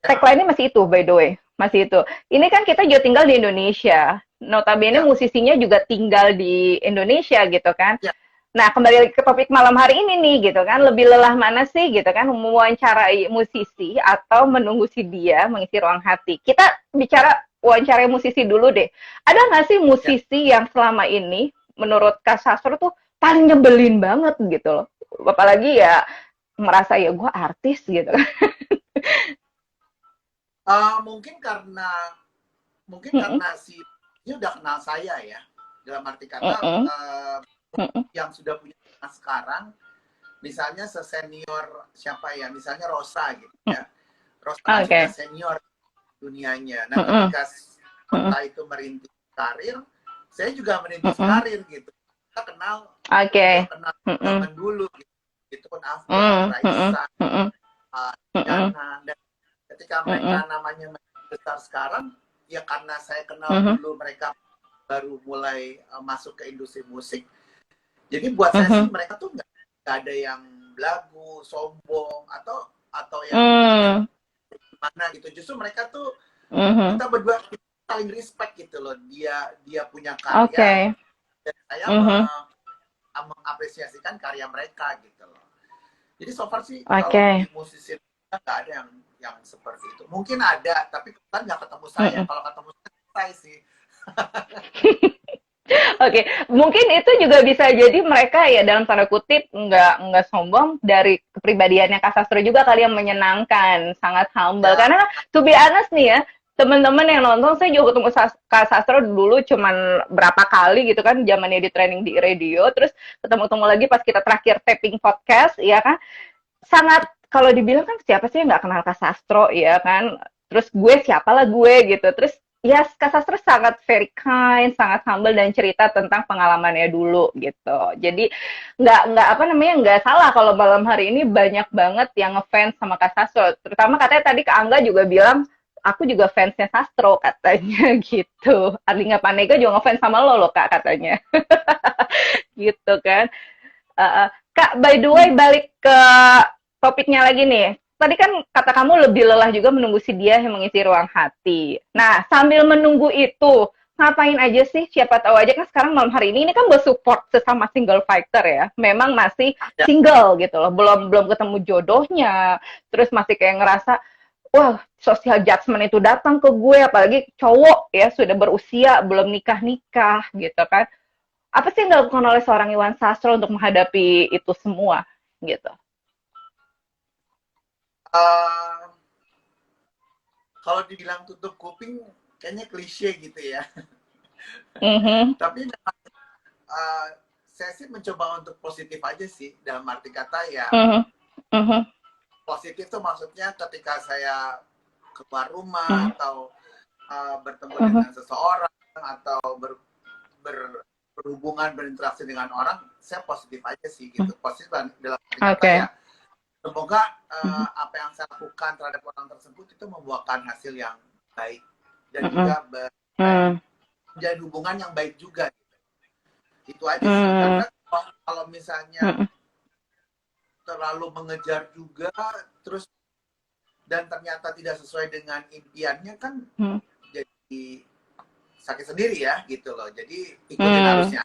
[SPEAKER 2] Ya,
[SPEAKER 1] Tagline-nya masih itu, by the way, masih itu. Ini kan kita juga tinggal di Indonesia, notabene
[SPEAKER 2] ya,
[SPEAKER 1] musisinya juga tinggal di Indonesia gitu kan.
[SPEAKER 2] ya.
[SPEAKER 1] Nah, kembali ke topik malam hari ini nih, gitu kan, lebih lelah mana sih, gitu kan, mewawancarai musisi atau menunggu si dia mengisi ruang hati. Kita bicara wawancarai musisi dulu deh. Ada nggak sih
[SPEAKER 2] Ya.
[SPEAKER 1] musisi yang selama ini, menurut Kak Sastro tuh, paling nyebelin banget gitu loh. Apalagi ya, merasa ya gue artis gitu kan.
[SPEAKER 2] Mungkin karena
[SPEAKER 1] Mm-mm,
[SPEAKER 2] si dia udah kenal saya ya, dalam arti kata
[SPEAKER 1] mm-mm, mm-mm.
[SPEAKER 2] yang sudah punya anak sekarang, misalnya sesenior siapa ya, misalnya Rosa gitu ya. Rosa kan sudah
[SPEAKER 1] Oke.
[SPEAKER 2] senior dunianya. Nah,
[SPEAKER 1] Mm-mm,
[SPEAKER 2] ketika
[SPEAKER 1] mm-mm,
[SPEAKER 2] Rosa itu merintis karir, saya juga merintis
[SPEAKER 1] mm-mm.
[SPEAKER 2] karir gitu. Kita kenal, udah
[SPEAKER 1] Oke.
[SPEAKER 2] kenal
[SPEAKER 1] Mm-mm,
[SPEAKER 2] zaman dulu gitu. Itu pun Afgan,
[SPEAKER 1] mm-mm, mm-mm,
[SPEAKER 2] Raisa,
[SPEAKER 1] mm-mm, mm-mm,
[SPEAKER 2] Jana, dan ketika
[SPEAKER 1] mm-mm,
[SPEAKER 2] mereka namanya besar sekarang, ya karena saya kenal
[SPEAKER 1] mm-mm,
[SPEAKER 2] dulu mereka baru mulai masuk ke industri musik. Jadi buat saya sih
[SPEAKER 1] mm-mm.
[SPEAKER 2] mereka tuh nggak ada yang belagu, sombong, atau yang
[SPEAKER 1] Mm,
[SPEAKER 2] mana gitu. Justru mereka tuh,
[SPEAKER 1] mhm.
[SPEAKER 2] kita berdua saling respect gitu loh. Dia punya karya,
[SPEAKER 1] Oke.
[SPEAKER 2] dan saya
[SPEAKER 1] Mhm.
[SPEAKER 2] mengapresiasikan karya mereka gitu loh. Jadi so far sih kalau
[SPEAKER 1] Oke.
[SPEAKER 2] di musisi nggak ada yang seperti itu. Mungkin ada, tapi kan nggak ketemu saya.
[SPEAKER 1] Mhm.
[SPEAKER 2] Kalau ketemu saya sih.
[SPEAKER 1] Oke, mungkin itu juga bisa jadi mereka ya dalam tanda kutip nggak sombong dari kepribadiannya Kak Sastro juga kali yang menyenangkan, sangat humble.
[SPEAKER 2] Ya,
[SPEAKER 1] Karena to be honest nih ya, teman-teman yang nonton saya juga ketemu Kak Sastro dulu cuman berapa kali gitu kan zamannya di training di radio, terus ketemu-temu lagi pas kita terakhir taping podcast, ya kan? Sangat kalau dibilang kan siapa sih yang nggak kenal Kak Sastro ya kan, terus gue siapalah gue gitu, terus ya Kak Sastro sangat very kind, sangat humble dan cerita tentang pengalamannya dulu gitu. Jadi nggak apa namanya nggak salah kalau malam hari ini banyak banget yang ngefans sama Kak Sastro. Terutama katanya tadi Kak Angga juga bilang aku juga fansnya Sastro katanya gitu. Arlinga Panega juga ngefans sama lo loh Kak katanya gitu kan. Kak, by the way, balik ke topiknya lagi nih. Tadi kan kata kamu lebih lelah juga menunggu si dia yang mengisi ruang hati. Nah, sambil menunggu itu, ngapain aja sih? Siapa tahu aja kan sekarang malam hari ini kan buat support sesama single fighter ya. Memang masih
[SPEAKER 2] ya.
[SPEAKER 1] single gitu loh, belum ketemu jodohnya. Terus masih kayak ngerasa, wah, social judgment itu datang ke gue, apalagi cowok ya sudah berusia belum nikah-nikah gitu kan. Apa sih yang dilakukan oleh seorang Iwan Sastro untuk menghadapi itu semua gitu?
[SPEAKER 2] Uh, Kalau dibilang tutup kuping, kayaknya klise gitu ya.
[SPEAKER 1] Mhm,
[SPEAKER 2] Tapi uh, saya sih mencoba untuk positif aja sih, dalam arti kata ya
[SPEAKER 1] mhm, mhm,
[SPEAKER 2] positif tuh maksudnya ketika saya keluar rumah
[SPEAKER 1] mhm,
[SPEAKER 2] atau bertemu
[SPEAKER 1] mhm,
[SPEAKER 2] dengan seseorang atau berhubungan, berinteraksi dengan orang, saya positif aja sih
[SPEAKER 1] mhm.
[SPEAKER 2] gitu. Positif dalam arti kata
[SPEAKER 1] Oke.
[SPEAKER 2] ya semoga
[SPEAKER 1] Mhm,
[SPEAKER 2] apa yang saya lakukan terhadap orang tersebut itu membuahkan hasil yang baik, dan
[SPEAKER 1] mhm,
[SPEAKER 2] juga
[SPEAKER 1] mmm,
[SPEAKER 2] menjalin hubungan yang baik juga. Itu aja sih,
[SPEAKER 1] mmm,
[SPEAKER 2] karena kalau misalnya
[SPEAKER 1] mhm,
[SPEAKER 2] terlalu mengejar juga terus dan ternyata tidak sesuai dengan impiannya, kan
[SPEAKER 1] mhm.
[SPEAKER 2] jadi sakit sendiri ya gitu loh. Jadi ikutin
[SPEAKER 1] Mmm,
[SPEAKER 2] arusnya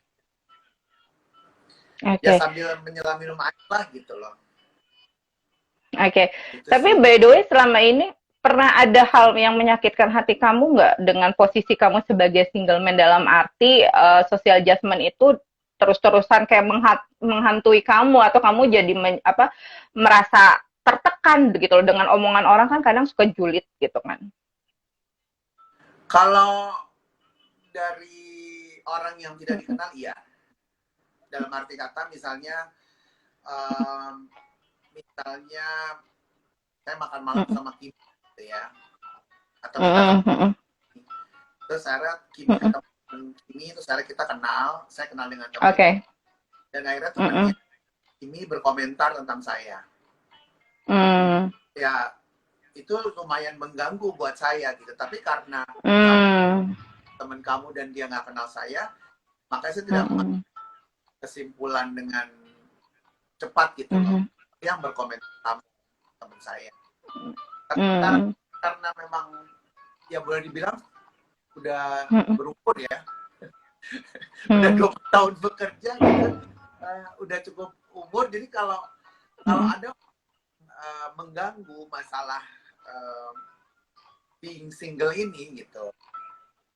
[SPEAKER 2] ya,
[SPEAKER 1] oke,
[SPEAKER 2] sambil menyelam minum air lah gitu loh.
[SPEAKER 1] oke.
[SPEAKER 2] Itu
[SPEAKER 1] Tapi
[SPEAKER 2] sih.
[SPEAKER 1] by the way selama ini pernah ada hal yang menyakitkan hati kamu nggak dengan posisi kamu sebagai single man dalam arti social adjustment itu terus-terusan kayak menghantui kamu atau kamu jadi merasa tertekan begitu loh dengan omongan orang kan kadang suka julid gitu kan.
[SPEAKER 2] Kalau dari orang yang tidak dikenal, iya. Dalam arti kata misalnya saya makan malam sama Kimi gitu ya, atau kita terus akhirnya Kimi ketemu Kimi, terus akhirnya kita kenal, saya kenal dengan teman, dan akhirnya temannya Kimi berkomentar tentang saya. Ya itu lumayan mengganggu buat saya gitu, tapi karena teman kamu dan dia nggak kenal saya, makanya saya tidak mengambil kesimpulan dengan cepat gitu loh, yang berkomentar sama teman saya. Tapi karena memang ya boleh dibilang udah berumur ya, udah 20 tahun bekerja gitu, udah cukup umur, jadi kalau ada mengganggu masalah being single ini gitu,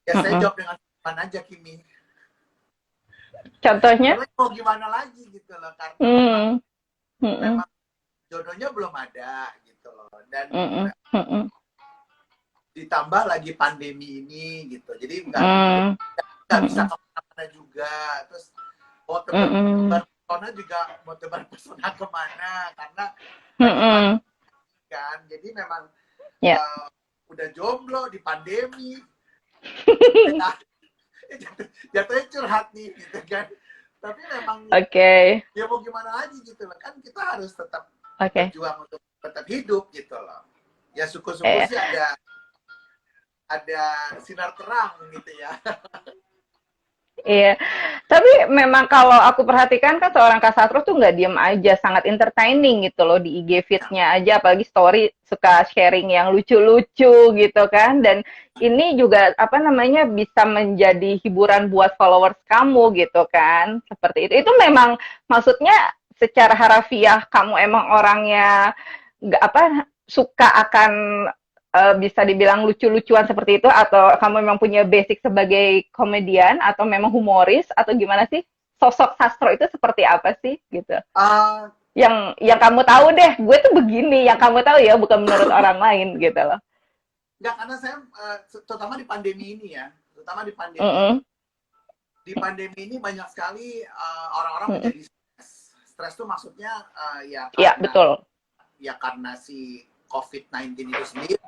[SPEAKER 2] ya saya jawab dengan sopan aja, Kimi.
[SPEAKER 1] Contohnya?
[SPEAKER 2] Karena mau gimana lagi gitu loh, karena memang jodohnya belum ada gitu loh, dan ditambah lagi pandemi ini gitu, jadi nggak bisa kemana-mana juga, terus mau tebar pesona juga mau tebar pesona kemana, karena kan, jadi memang udah jomblo di pandemi. Jatuhnya curhat nih gitu kan, tapi memang ya mau gimana lagi gitu loh, kan kita harus tetap berjuang untuk tetap hidup gitu loh. Ya syukur-syukur sih ada sinar terang gitu ya.
[SPEAKER 1] Iya, tapi memang kalau aku perhatikan kan seorang Kak Satro tuh nggak diem aja, sangat entertaining gitu loh di IG feed-nya aja, apalagi story suka sharing yang lucu-lucu gitu kan, dan ini juga apa namanya bisa menjadi hiburan buat followers kamu gitu kan, seperti itu. Itu memang maksudnya secara harafiah kamu emang orangnya nggak apa suka akan bisa dibilang lucu-lucuan seperti itu, atau kamu memang punya basic sebagai komedian atau memang humoris, atau gimana sih sosok Sastro itu seperti apa sih gitu? Yang kamu tahu deh, gue tuh begini, yang kamu tahu ya, bukan menurut orang lain gitu loh.
[SPEAKER 2] Enggak, karena saya terutama di pandemi ini ya, terutama di pandemi di pandemi ini banyak sekali orang-orang menjadi stres tuh maksudnya ya karena,
[SPEAKER 1] betul,
[SPEAKER 2] ya karena si COVID-19 itu sendiri,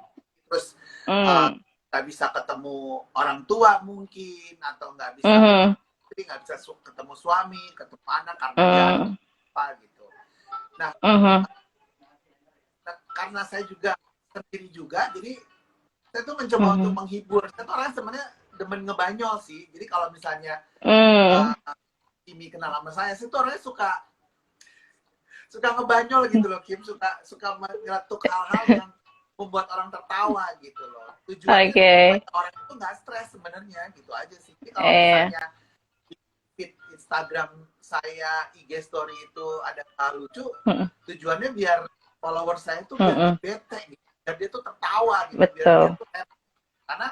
[SPEAKER 2] terus nggak bisa ketemu orang tua mungkin, atau nggak bisa jadi nggak bisa ketemu suami, ketemu anak karena apa gitu. Nah, karena saya juga sendiri juga, jadi saya tuh mencoba untuk menghibur. Saya tuh orang sebenarnya demen ngebanyol sih. Jadi kalau misalnya Kimi kenal sama saya tuh orangnya suka ngebanyol gitu loh, Kim, suka meletuk hal-hal yang membuat orang tertawa gitu loh. Tujuannya orang itu nggak stres sebenarnya, gitu aja sih. Jadi kalau misalnya di Instagram saya IG story itu ada hal lucu, tujuannya biar follower saya tuh biar bete gitu, biar dia tuh tertawa gitu, biar dia tuh happy. Karena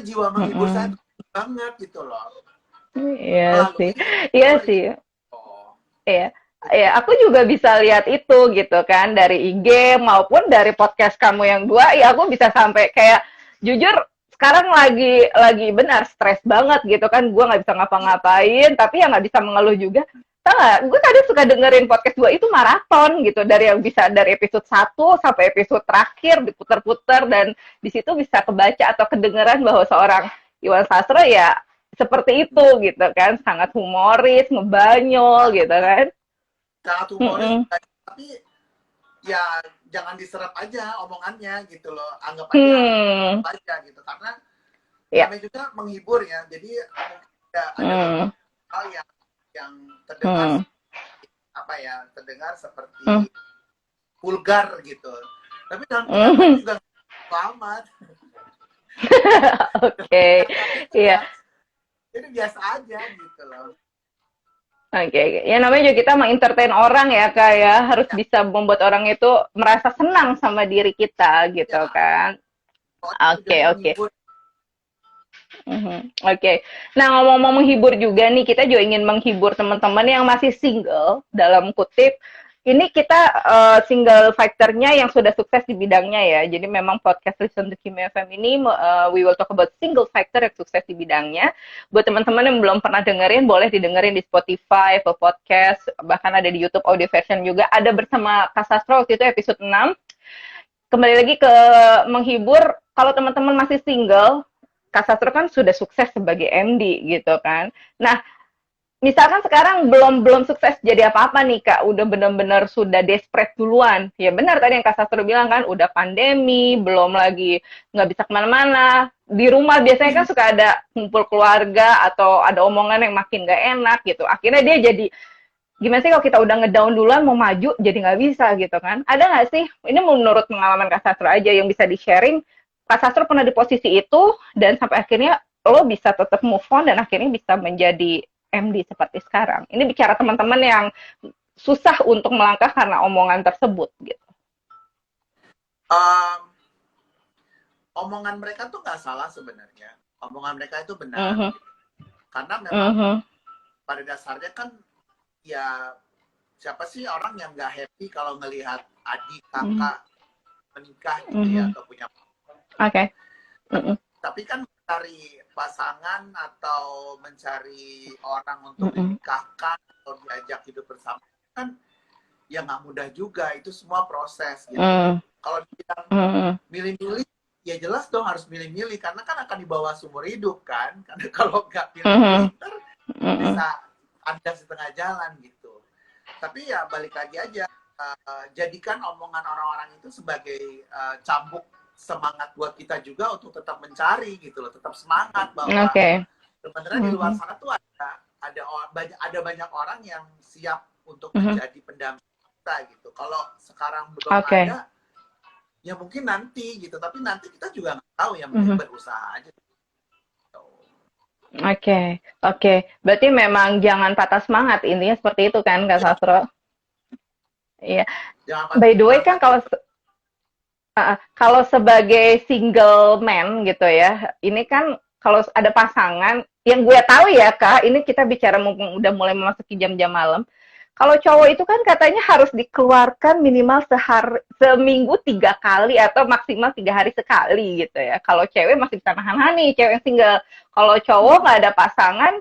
[SPEAKER 2] jiwa menghibur saya tuh banget gitu loh.
[SPEAKER 1] Iya sih, iya sih. Iya. Ya, aku juga bisa lihat itu gitu kan, dari IG maupun dari podcast kamu yang dua, ya aku bisa sampai kayak, jujur sekarang lagi benar stres banget gitu kan, gue nggak bisa ngapa-ngapain, tapi ya nggak bisa mengeluh juga. Tahu nggak, gue kadang suka dengerin podcast dua itu maraton gitu, dari yang bisa dari episode 1 sampai episode terakhir diputer-puter, dan di situ bisa kebaca atau kedengeran bahwa seorang Iwan Sastro ya seperti itu gitu kan, sangat humoris, ngebanyol gitu kan.
[SPEAKER 2] Sangat humoris, tapi ya jangan diserap aja omongannya gitu loh, anggap aja gitu, karena namanya juga menghibur ya, jadi ada hal yang terdengar apa ya, terdengar seperti vulgar gitu, tapi dalam kenyataan juga selamat.
[SPEAKER 1] Iya.
[SPEAKER 2] Jadi biasa aja gitu loh.
[SPEAKER 1] Oke. Ya namanya juga kita mengentertain orang ya, Kak ya, harus bisa membuat orang itu merasa senang sama diri kita gitu kan. Oke. Oke. Nah, ngomong-ngomong menghibur juga nih, kita juga ingin menghibur teman-teman yang masih single dalam kutip, ini kita single fighter-nya yang sudah sukses di bidangnya ya. Jadi memang podcast Listen to Kimi FM ini we will talk about single fighter yang sukses di bidangnya. Buat teman-teman yang belum pernah dengerin, boleh didengerin di Spotify, Apple Podcast, bahkan ada di YouTube audio version juga. Ada bersama Kak Sastro waktu itu episode 6. Kembali lagi ke menghibur, kalau teman-teman masih single, Kak Sastro kan sudah sukses sebagai MD gitu kan. Nah, misalkan sekarang belum sukses jadi apa-apa nih Kak, udah benar-benar sudah desperate duluan. Ya benar tadi yang Kak Sastro bilang kan, udah pandemi, belum lagi nggak bisa kemana-mana. Di rumah biasanya kan suka ada kumpul keluarga atau ada omongan yang makin nggak enak gitu. Akhirnya dia jadi, gimana sih kalau kita udah ngedown duluan mau maju jadi nggak bisa gitu kan. Ada nggak sih, ini menurut pengalaman Kak Sastro aja yang bisa di-sharing, Kak Sastro pernah di posisi itu dan sampai akhirnya lo bisa tetap move on dan akhirnya bisa menjadi MD seperti sekarang. Ini bicara teman-teman yang susah untuk melangkah karena omongan tersebut gitu.
[SPEAKER 2] Omongan mereka tuh nggak salah sebenarnya. Omongan mereka itu benar. Karena memang pada dasarnya kan ya siapa sih orang yang nggak happy kalau ngelihat adik kakak menikah gitu ya atau punya.
[SPEAKER 1] Oke.
[SPEAKER 2] Tapi kan mencari pasangan atau mencari orang untuk dinikahkan atau diajak hidup bersama kan ya nggak mudah juga, itu semua proses gitu. Kalau dibilang milih-milih ya jelas dong harus milih-milih karena kan akan dibawa seumur hidup kan, karena kalau nggak milih-milih bisa ada setengah jalan gitu. Tapi ya balik lagi aja, jadikan omongan orang-orang itu sebagai cambuk semangat buat kita juga untuk tetap mencari gitu loh, tetap semangat bahwa sebenarnya di luar sana tuh ada banyak orang yang siap untuk menjadi pendamping kita gitu. Kalau sekarang belum ada, ya mungkin nanti gitu. Tapi nanti kita juga nggak tahu, yang penting berusaha aja.
[SPEAKER 1] Oke. Berarti memang jangan patah semangat, intinya seperti itu kan Kak Sastro? Iya. By the way kan kalau sebagai single man gitu ya, ini kan kalau ada pasangan, yang gue tahu ya Kak, ini kita bicara mumpung udah mulai memasuki jam-jam malam. Kalau cowok itu kan katanya harus dikeluarkan minimal seminggu 3 kali atau maksimal 3 hari sekali gitu ya. Kalau cewek masih bisa nahan nih, cewek yang single. Kalau cowok nggak ada pasangan,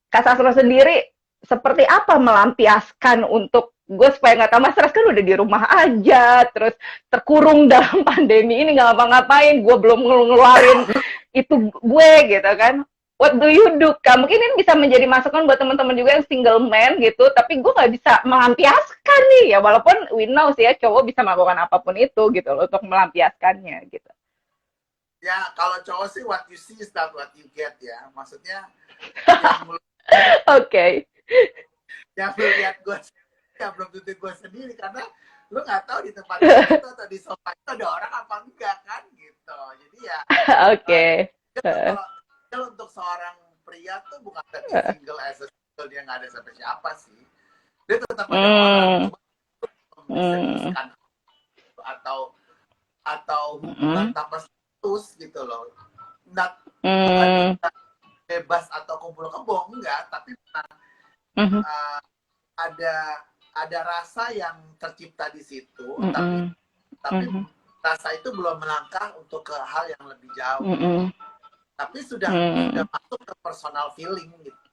[SPEAKER 1] Kak Sastro sendiri seperti apa melampiaskan untuk gue supaya nggak tambah stres, kan udah di rumah aja, terus terkurung dalam pandemi ini nggak ngapa-ngapain, gue belum ngeluarin itu gue gitu kan. What do you do, Kak? Mungkin ini bisa menjadi masukan buat teman-teman juga yang single man gitu, tapi gue nggak bisa melampiaskan nih ya, walaupun we know sih ya cowok bisa melakukan apapun itu gitu loh untuk melampiaskannya gitu.
[SPEAKER 2] Ya kalau cowok sih what you see is not what you get ya, maksudnya yang lu lihat gue ya belum tentu gue sendiri, karena lu nggak tahu di tempat itu atau di sofa itu ada orang apa enggak kan gitu. Jadi ya kalau untuk seorang pria tuh bukan berarti single as a single dia nggak ada sampai siapa sih, dia tetap ada orang membiskan atau hubungan tanpa status gitu loh. Bukan bebas atau kumpul kebo, enggak, tapi ada rasa yang tercipta di situ, tapi rasa itu belum melangkah untuk ke hal yang lebih jauh, tapi sudah masuk ke personal feeling gitu.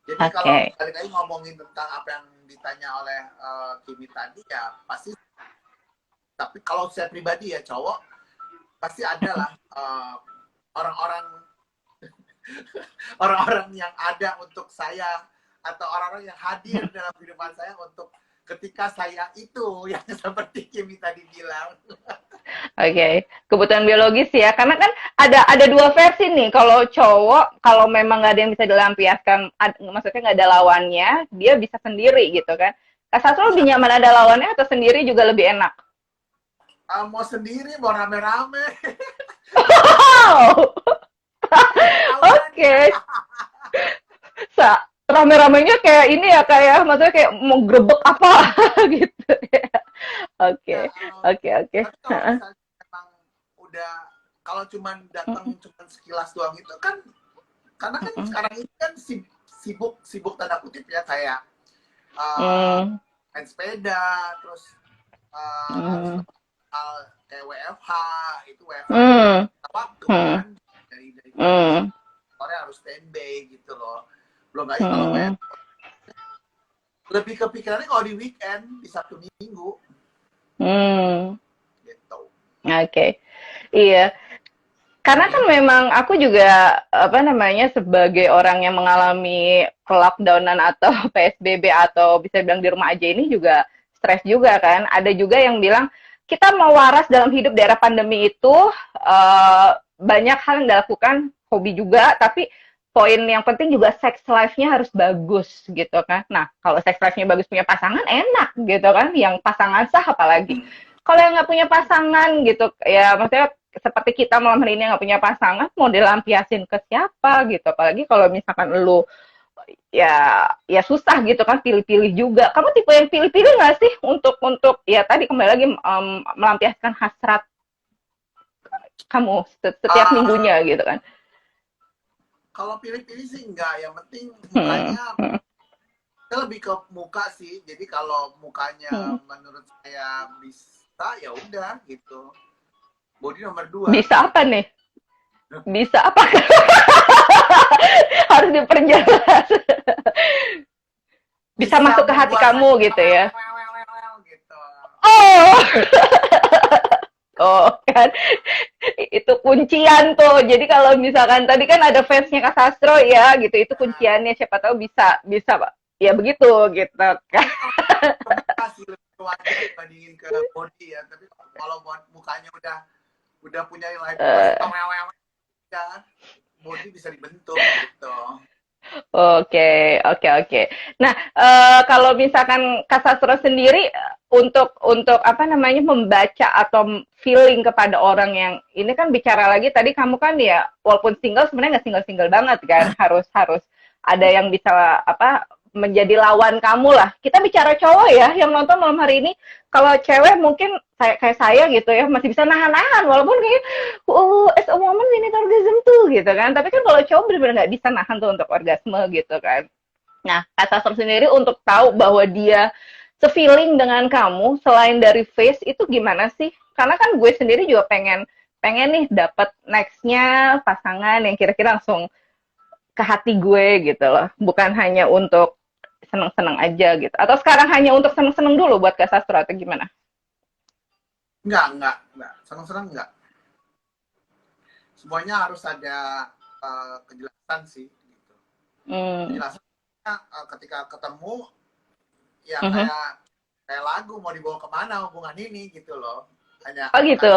[SPEAKER 2] Jadi kalau balik lagi ngomongin tentang apa yang ditanya oleh Kimi tadi ya pasti, tapi kalau saya pribadi ya cowok pasti adalah orang-orang yang ada untuk saya atau orang-orang yang hadir dalam kehidupan saya untuk ketika saya itu yang seperti Kimi tadi bilang.
[SPEAKER 1] Kebutuhan biologis ya, karena kan ada dua versi nih. Kalau cowok, kalau memang nggak ada yang bisa dilampiaskan, maksudnya nggak ada lawannya, dia bisa sendiri gitu kan. Kak Sastro lebih nyaman ada lawannya atau sendiri juga lebih enak?
[SPEAKER 2] Mau sendiri, mau rame-rame.
[SPEAKER 1] Rame-ramenya kayak ini ya, kayak maksudnya kayak mau grebek apa gitu ya. Oke.
[SPEAKER 2] Kalau memang udah, kalau cuman datang cuman sekilas doang itu kan, karena kan sekarang ini kan sibuk tanda kutip ya, kayak main sepeda, terus harus hal kayak WFH, itu WFH waktu kan, dari sore harus standby gitu loh. Belum lagi kalau lebih kepikirannya kalau di weekend, di Sabtu Minggu. Gitu.
[SPEAKER 1] Oke. Iya. Karena kan memang aku juga sebagai orang yang mengalami lockdownan atau PSBB atau bisa bilang di rumah aja ini juga stres juga kan. Ada juga yang bilang kita mau waras dalam hidup di era pandemi itu banyak hal yang dilakukan, hobi juga, tapi poin yang penting juga sex life-nya harus bagus gitu kan. Nah, kalau sex life-nya bagus punya pasangan enak gitu kan, yang pasangan sah apalagi. Kalau yang nggak punya pasangan gitu, ya maksudnya seperti kita malam hari ini nggak punya pasangan, mau dilampiasin ke siapa gitu. Apalagi kalau misalkan lu ya susah gitu kan, pilih-pilih juga. Kamu tipe yang pilih-pilih nggak sih untuk ya tadi kembali lagi melampiaskan hasrat kamu setiap minggunya gitu kan?
[SPEAKER 2] Kalau pilih-pilih sih enggak, yang penting mukanya saya lebih ke muka sih. Jadi kalau mukanya menurut saya bisa, ya udah gitu. Body nomor 2.
[SPEAKER 1] Bisa apa nih? Bisa apa? Harus diperjelas. Bisa masuk ke hati kamu gitu ya.
[SPEAKER 2] Gitu.
[SPEAKER 1] Oh. Oh kan, itu kuncian tuh. Jadi kalau misalkan tadi kan ada fansnya Kak Sastro ya, gitu, itu kunciannya. Siapa tahu bisa Pak. Ya begitu gitu kan.
[SPEAKER 2] Kasih lebih wajah dibandingin ke body ya. Tapi kalau mukanya udah punya nilai ya, body bisa dibentuk gitu.
[SPEAKER 1] Oke. Nah, kalau misalkan Kak Sastro sendiri untuk membaca atau feeling kepada orang yang ini kan bicara lagi tadi kamu kan ya walaupun single sebenarnya nggak single banget kan, harus ada yang bisa menjadi lawan kamu lah. Kita bicara cowok ya yang nonton malam hari ini. Kalau cewek mungkin kayak saya gitu ya masih bisa nahan-nahan walaupun kayak as a woman we need orgasm tuh gitu kan. Tapi kan kalau cowok benar-benar nggak bisa nahan tuh untuk orgasme gitu kan. Nah, Kak Sastro sendiri untuk tahu bahwa dia se-feeling dengan kamu selain dari face itu gimana sih? Karena kan gue sendiri juga pengen nih dapat next-nya pasangan yang kira-kira langsung ke hati gue gitu loh. Bukan hanya untuk seneng-seneng aja gitu. Atau sekarang hanya untuk seneng-seneng dulu buat Kak Sastro atau gimana?
[SPEAKER 2] Enggak. Seneng-seneng enggak. Semuanya harus ada kejelasan sih. Gitu. Kejelasan ketika ketemu, ya kayak lagu mau dibawa kemana hubungan ini gitu loh. Hanya
[SPEAKER 1] gitu.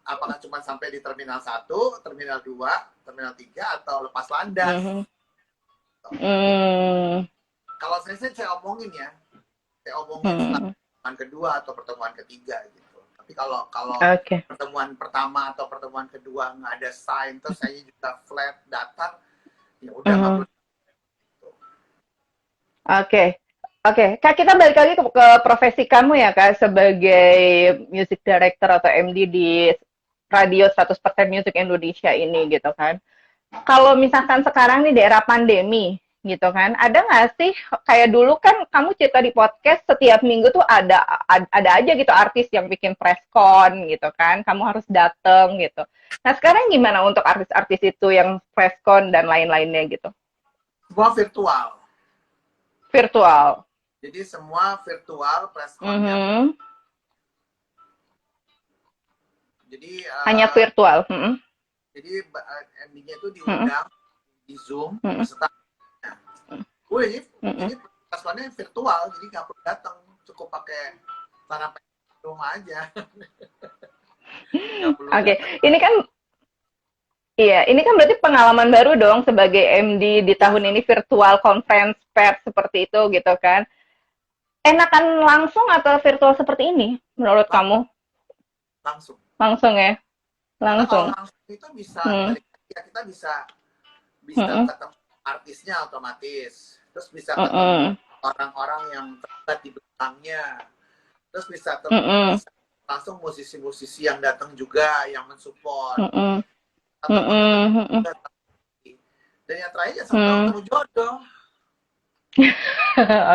[SPEAKER 2] Apakah cuma sampai di terminal 1, terminal 2, terminal 3 atau lepas landas. Kalau saya omongin ya, pertemuan kedua atau pertemuan ketiga gitu. Tapi kalau pertemuan pertama atau pertemuan kedua nggak ada sign, terus saya juga flat datar, ya udah nggak perlu.
[SPEAKER 1] Oke, Kak, kita balik lagi ke profesi kamu ya, Kak, sebagai music director atau MD di radio 100% Music Indonesia ini gitu kan. Kalau misalkan sekarang nih di era pandemi gitu kan, ada nggak sih kayak dulu kan kamu cerita di podcast setiap minggu tuh ada aja gitu artis yang bikin press con gitu kan, kamu harus dateng gitu. Nah sekarang gimana untuk artis-artis itu yang press con dan lain-lainnya gitu?
[SPEAKER 2] Semua virtual.
[SPEAKER 1] Virtual.
[SPEAKER 2] Jadi semua virtual press con-nya. Jadi
[SPEAKER 1] hanya virtual.
[SPEAKER 2] Jadi endingnya itu diundang di Zoom beserta. Ini press con-nya virtual, jadi nggak perlu datang, cukup pakai tanah rumah aja.
[SPEAKER 1] Oke, ini kan berarti pengalaman baru dong sebagai MD di tahun ini, virtual conference pers seperti itu gitu kan. Enakan langsung atau virtual seperti ini menurut kamu?
[SPEAKER 2] Langsung.
[SPEAKER 1] Langsung ya? Langsung.
[SPEAKER 2] Kalau langsung itu bisa, kita bisa ketemu artisnya otomatis. Terus bisa ketemu orang-orang yang terlibat di belakangnya. Terus bisa ketemu langsung musisi-musisi yang datang juga, yang mensupport. Dan yang terakhir ya sama ketemu jodoh.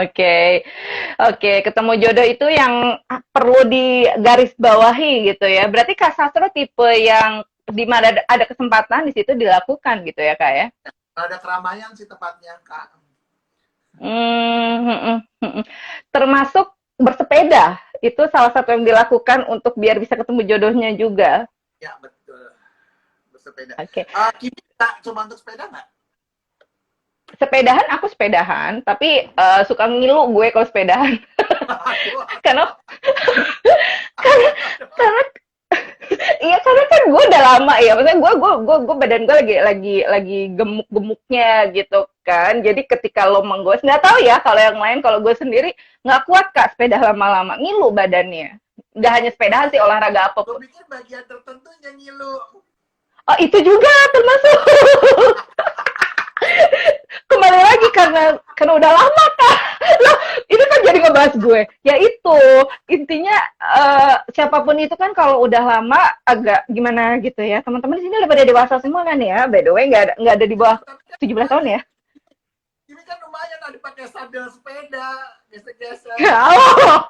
[SPEAKER 1] Oke, oke, ketemu jodoh itu yang perlu digarisbawahi gitu ya. Berarti Kak Sastro tipe yang di mana ada kesempatan di situ dilakukan gitu ya Kak ya?
[SPEAKER 2] Kalau ada keramaian sih tepatnya, Kak.
[SPEAKER 1] Hmm. Termasuk bersepeda, itu salah satu yang dilakukan untuk biar bisa ketemu jodohnya juga.
[SPEAKER 2] Ya, betul. Bersepeda.
[SPEAKER 1] Oke,
[SPEAKER 2] Kimi, Kak, cuma untuk sepeda nggak?
[SPEAKER 1] sepedahan aku sepedahan, tapi suka ngilu gue kalau sepedahan.
[SPEAKER 2] Aduh,
[SPEAKER 1] karena karena karena iya karena kan gue udah lama ya, maksudnya gue badan gue lagi gemuk-gemuknya gitu kan. Jadi ketika lo menggos, nggak tahu ya kalau yang lain, kalau gue sendiri nggak kuat Kak sepeda lama-lama, ngilu badannya. Nggak hanya sepedahan sih, olahraga
[SPEAKER 2] gue
[SPEAKER 1] apapun.
[SPEAKER 2] pikir bagian tertentu yang ngilu.
[SPEAKER 1] Oh itu juga termasuk. Kembali lagi karena udah lama Kak. Loh, ini kan jadi ngebahas gue. Ya itu intinya siapapun itu kan kalau udah lama agak gimana gitu ya. Teman-teman di sini udah pada dewasa semua kan ya. By the way nggak ada di bawah
[SPEAKER 2] Tapi kan
[SPEAKER 1] 17 tahun ya.
[SPEAKER 2] Kimi kan lumayan ada pakai sadel sepeda, gesek-gesek.
[SPEAKER 1] Oh,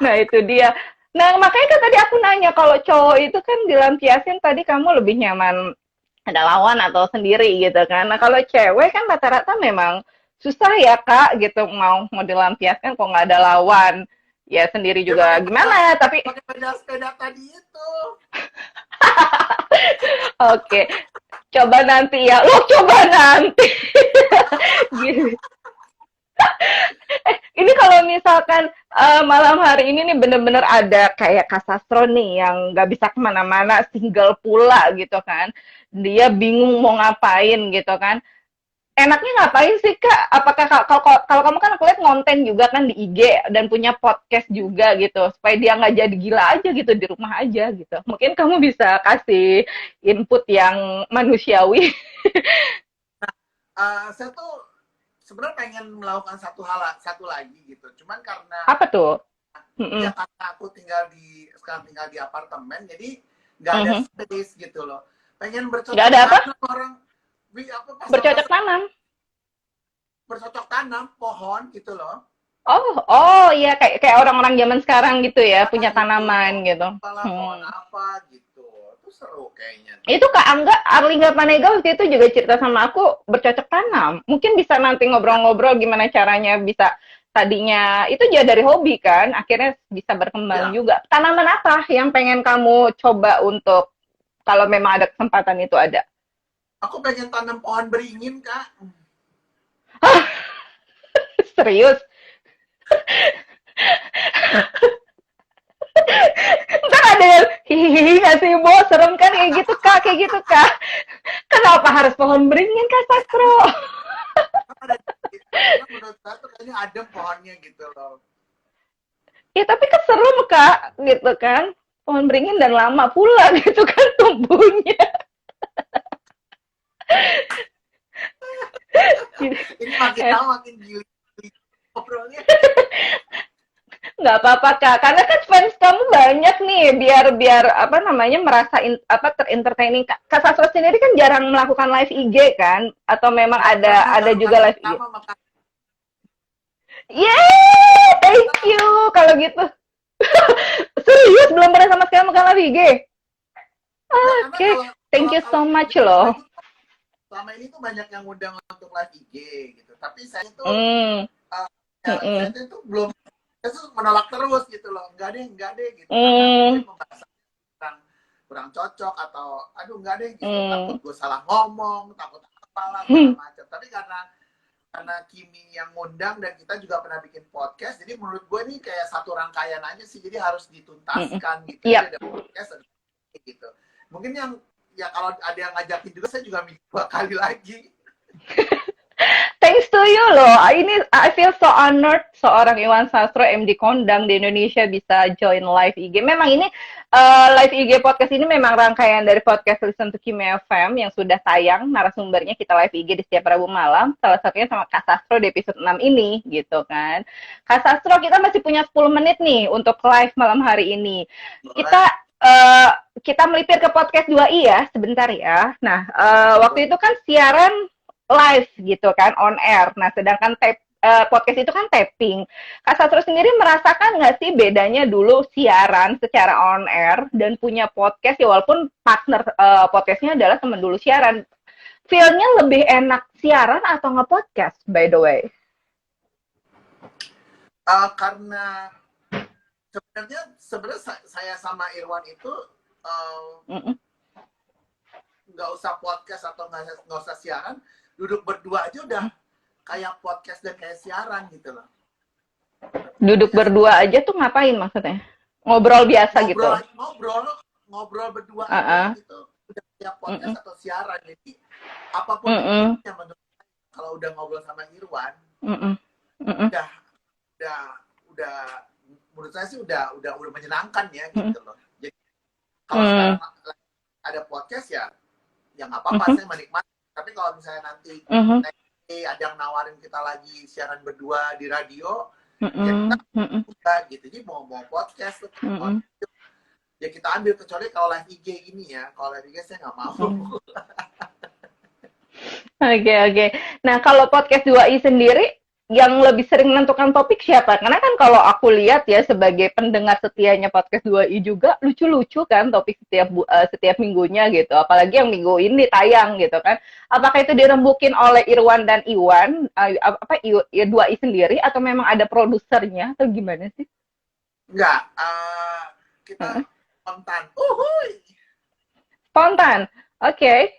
[SPEAKER 1] nah itu dia. Nah makanya kan tadi aku nanya kalau cowok itu kan dilampiasin tadi kamu lebih nyaman ada lawan atau sendiri gitu kan. Nah kalau cewek kan rata-rata memang susah ya Kak gitu mau mau dilampiaskan kok nggak ada lawan. Ya sendiri
[SPEAKER 2] Ya
[SPEAKER 1] juga gimana, tapi
[SPEAKER 2] pakai sepeda tadi itu.
[SPEAKER 1] oke. Coba nanti ya. Lo coba nanti. Gitu. Ini kalau misalkan malam hari ini nih bener-bener ada kayak Kasastro nih yang nggak bisa kemana-mana, single pula gitu kan. Dia bingung mau ngapain gitu kan. Enaknya ngapain sih Kak? Apakah kalau kamu kan aku lihat konten juga kan di IG dan punya podcast juga gitu, supaya dia nggak jadi gila aja gitu di rumah aja gitu. Mungkin kamu bisa kasih input yang manusiawi.
[SPEAKER 2] Saya tuh sebenarnya pengen melakukan satu lagi gitu. Cuman karena
[SPEAKER 1] Apa tuh?
[SPEAKER 2] ya
[SPEAKER 1] Mm-mm.
[SPEAKER 2] karena aku sekarang tinggal di apartemen, jadi nggak ada
[SPEAKER 1] Mhm.
[SPEAKER 2] space gitu loh. Pengen
[SPEAKER 1] Nggak
[SPEAKER 2] bercocok
[SPEAKER 1] ada apa?
[SPEAKER 2] tanam orang, apa
[SPEAKER 1] Bercocok
[SPEAKER 2] pasang-pasang
[SPEAKER 1] tanam.
[SPEAKER 2] bercocok tanam pohon gitu loh.
[SPEAKER 1] Oh iya kayak orang-orang zaman sekarang gitu ya,
[SPEAKER 2] Ah,
[SPEAKER 1] punya
[SPEAKER 2] gitu,
[SPEAKER 1] tanaman
[SPEAKER 2] pohon
[SPEAKER 1] gitu.
[SPEAKER 2] apalah, pohon
[SPEAKER 1] Hmm.
[SPEAKER 2] apa gitu. Itu seru kayaknya tuh.
[SPEAKER 1] Itu Kak Angga, Arlingga Panega waktu itu juga cerita sama aku bercocok tanam. Mungkin bisa nanti
[SPEAKER 2] Ya,
[SPEAKER 1] ngobrol-ngobrol gimana caranya bisa tadinya itu juga dari hobi kan, akhirnya bisa berkembang
[SPEAKER 2] ya.
[SPEAKER 1] juga. Tanaman apa yang pengen kamu coba untuk kalau memang ada kesempatan itu ada?
[SPEAKER 2] Aku pengen tanam pohon beringin, Kak.
[SPEAKER 1] Serius? Ntar ada yang hihihi nggak sih, Bo? Serem kan kayak gitu, Kak, kayak gitu, Kak. Kenapa harus pohon beringin, Kak Sastro?
[SPEAKER 2] Ada, karena menurut saya tuh kayaknya adem pohonnya gitu loh.
[SPEAKER 1] Ya tapi kan serem Kak, gitu kan. Pohon beringin dan lama pula gitu kan tumbuhnya.
[SPEAKER 2] Ini makin
[SPEAKER 1] Eh,
[SPEAKER 2] lama makin gili ngobrolnya.
[SPEAKER 1] nggak apa-apa Kak, karena kan fans kamu banyak nih, biar biar apa namanya merasa apa terentertaining. Kak Sastro sendiri kan jarang melakukan live IG kan, atau memang
[SPEAKER 2] Nah, karena
[SPEAKER 1] ada
[SPEAKER 2] baru
[SPEAKER 1] juga
[SPEAKER 2] kali
[SPEAKER 1] live IG.
[SPEAKER 2] pertama maka
[SPEAKER 1] Yeay, thank you kalau gitu. Serius belum pernah sama sekali makan live IG.
[SPEAKER 2] ya
[SPEAKER 1] Oke,
[SPEAKER 2] karena
[SPEAKER 1] okay. Thank
[SPEAKER 2] kalau
[SPEAKER 1] you so much
[SPEAKER 2] selama
[SPEAKER 1] loh.
[SPEAKER 2] ini tuh banyak yang ngundang untuk live IG gitu. Tapi saya tuh
[SPEAKER 1] Hmm.
[SPEAKER 2] ya, saya
[SPEAKER 1] Mm-mm.
[SPEAKER 2] tuh belum saya tuh menolak terus gitu loh. Enggak deh gitu. Karena
[SPEAKER 1] Hmm.
[SPEAKER 2] mungkin pembahasan kurang kurang cocok atau aduh enggak deh gitu. Takut
[SPEAKER 1] Hmm.
[SPEAKER 2] gue salah ngomong, takut apalah segala macam. Tapi karena Kimi yang ngundang dan kita juga pernah bikin podcast, jadi menurut gue ini kayak satu rangkaian aja sih, jadi harus
[SPEAKER 1] Mm-mm.
[SPEAKER 2] dituntaskan gitu. Jadi
[SPEAKER 1] Yep.
[SPEAKER 2] ada podcast ada gitu. Mungkin yang ya kalau ada yang ngajakin juga saya juga mikir 2 kali lagi.
[SPEAKER 1] Thanks to you loh. Ini I feel so honored seorang Iwan Sastro MD kondang di Indonesia bisa join live IG. Memang ini live IG podcast ini memang rangkaian dari podcast Listen to Kimi FM yang sudah tayang, narasumbernya kita live IG di setiap Rabu malam. Salah satunya sama Kak Sastro di episode 6 ini gitu kan. Kak Sastro, kita masih punya 10 menit nih untuk live malam hari ini. Kita
[SPEAKER 2] Boleh.
[SPEAKER 1] kita melipir ke podcast 2i ya, sebentar ya. Nah, waktu itu kan siaran live gitu kan, on air. Nah, sedangkan podcast itu kan tapping. Kak Sastro sendiri merasakan nggak sih bedanya dulu siaran secara on air dan punya podcast ya walaupun partner podcastnya adalah teman dulu siaran. Feel-nya lebih enak siaran atau nge-podcast by the way?
[SPEAKER 2] Karena sebenarnya saya sama Irwan itu nggak usah podcast atau nggak usah siaran, duduk berdua aja udah kayak podcast dan kayak siaran gitu loh.
[SPEAKER 1] Duduk berdua aja tuh ngapain maksudnya? Ngobrol biasa gitu?
[SPEAKER 2] Ngobrol berdua aja gitu. Udah kayak podcast atau siaran. Jadi apapun yang menurut saya, kalau udah ngobrol sama Irwan, udah menurut saya sih udah menyenangkan ya gitu loh. Jadi kalau sekarang ada podcast ya nggak apa-apa, saya menikmati. Tapi kalau misalnya nanti ada yang nawarin kita lagi siaran berdua di radio, ya kita gitu. Jadi mau podcast, ya kita ambil, kecuali kalau live IG gini ya. Kalau live IG saya nggak mau.
[SPEAKER 1] Oke. Nah, kalau podcast 2i sendiri, yang lebih sering menentukan topik siapa? Karena kan kalau aku lihat ya sebagai pendengar setianya podcast 2i juga lucu-lucu kan topik setiap minggunya gitu. Apalagi yang minggu ini tayang gitu kan. Apakah itu dirembukin oleh Irwan dan Iwan 2i sendiri atau memang ada produsernya atau gimana sih?
[SPEAKER 2] Enggak, kita spontan.
[SPEAKER 1] Spontan. Oke.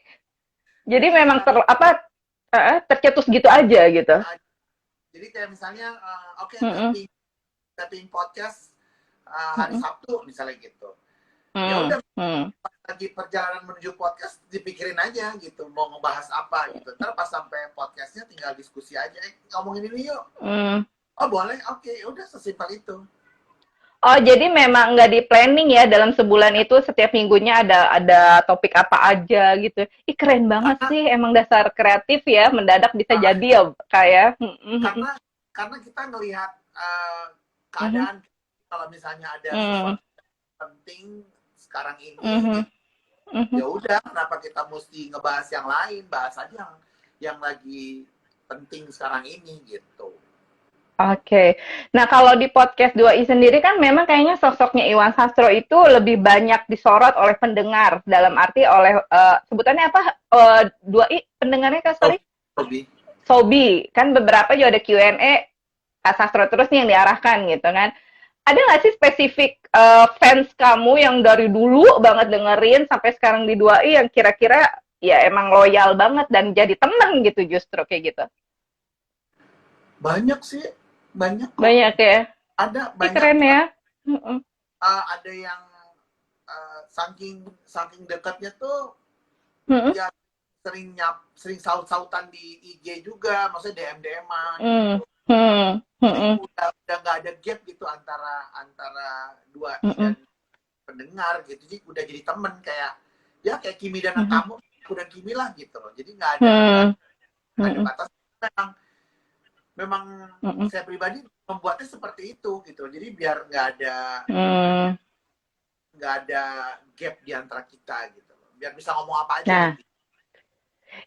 [SPEAKER 1] Jadi memang tercetus gitu aja gitu.
[SPEAKER 2] Jadi kayak misalnya, tapping podcast hari Sabtu misalnya gitu. Ya udah, pas lagi perjalanan menuju podcast dipikirin aja gitu, mau ngebahas apa gitu. Ntar pas sampai podcastnya tinggal diskusi aja, ngomongin ini yuk. Oh boleh, oke, udah sesimpel itu.
[SPEAKER 1] Oh, jadi memang nggak di planning ya dalam sebulan itu setiap minggunya ada topik apa aja gitu. Ih, keren banget sih, emang dasar kreatif ya, mendadak bisa jadi ya kayak.
[SPEAKER 2] Karena kita ngelihat keadaan, kalau misalnya ada sesuatu penting sekarang ini, ya udah, kenapa kita mesti ngebahas yang lain, bahas aja yang lagi penting sekarang ini gitu.
[SPEAKER 1] Oke. Nah, kalau di podcast 2i sendiri kan memang kayaknya sosoknya Iwan Sastro itu lebih banyak disorot oleh pendengar. Dalam arti oleh, sebutannya apa? 2i pendengarnya Kak, sorry? Sobi. Kan beberapa juga ada Q&A, Kak Sastro terus nih yang diarahkan gitu kan. Ada nggak sih spesifik fans kamu yang dari dulu banget dengerin sampai sekarang di 2i yang kira-kira ya emang loyal banget dan jadi temen gitu justru kayak gitu?
[SPEAKER 2] Banyak sih. Banyak
[SPEAKER 1] ya.
[SPEAKER 2] Ada banyak.
[SPEAKER 1] Keren ya.
[SPEAKER 2] Ada yang saking dekatnya tuh ya sering saut-sautan di IG juga, maksudnya DM-an gitu. Udah nggak ada gap gitu antara 2i dan pendengar gitu. Jadi udah jadi temen kayak Kimi dan tamu, udah Kimi lah gitu loh. Jadi nggak ada batas. Memang saya pribadi membuatnya seperti itu gitu. Jadi biar nggak ada gap di antara kita gitu. Biar bisa ngomong apa aja.
[SPEAKER 1] Nah, gitu.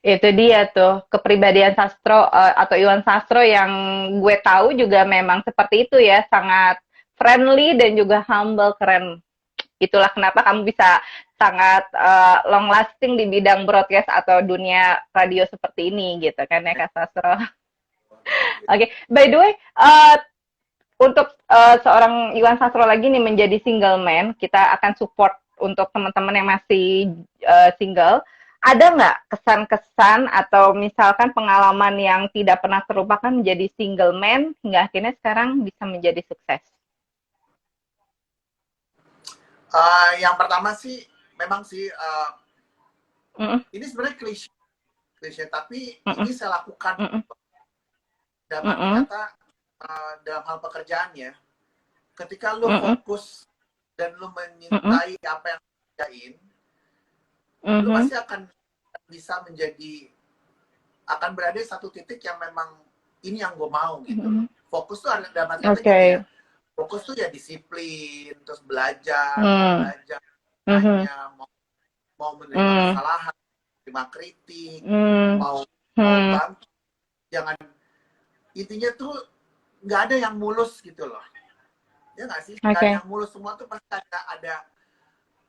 [SPEAKER 1] Itu dia tuh kepribadian Sastro atau Iwan Sastro yang gue tahu juga memang seperti itu ya, sangat friendly dan juga humble, keren. Itulah kenapa kamu bisa sangat long lasting di bidang broadcast atau dunia radio seperti ini gitu kan ya Kak Sastro. Oke, by the way, untuk seorang Iwan Sastro lagi nih menjadi single man, kita akan support untuk teman-teman yang masih single. Ada nggak kesan-kesan atau misalkan pengalaman yang tidak pernah terlupakan menjadi single man hingga akhirnya sekarang bisa menjadi sukses?
[SPEAKER 2] Yang pertama sih, memang sih, ini sebenarnya klise, tapi ini saya lakukan. Ternyata dalam hal pekerjaan ya, ketika lu fokus dan lu menyintai apa yang lu kerjain, lu pasti akan bisa akan berada di satu titik yang memang ini yang gue mau gitu. Fokus tuh ada dalam arti ya. Fokus tuh ya disiplin, terus belajar, mau menerima kesalahan, terima kritik, mau bantu, intinya tuh nggak ada yang mulus gitu loh. Ya nggak sih? Nggak ada yang mulus, semua tuh pasti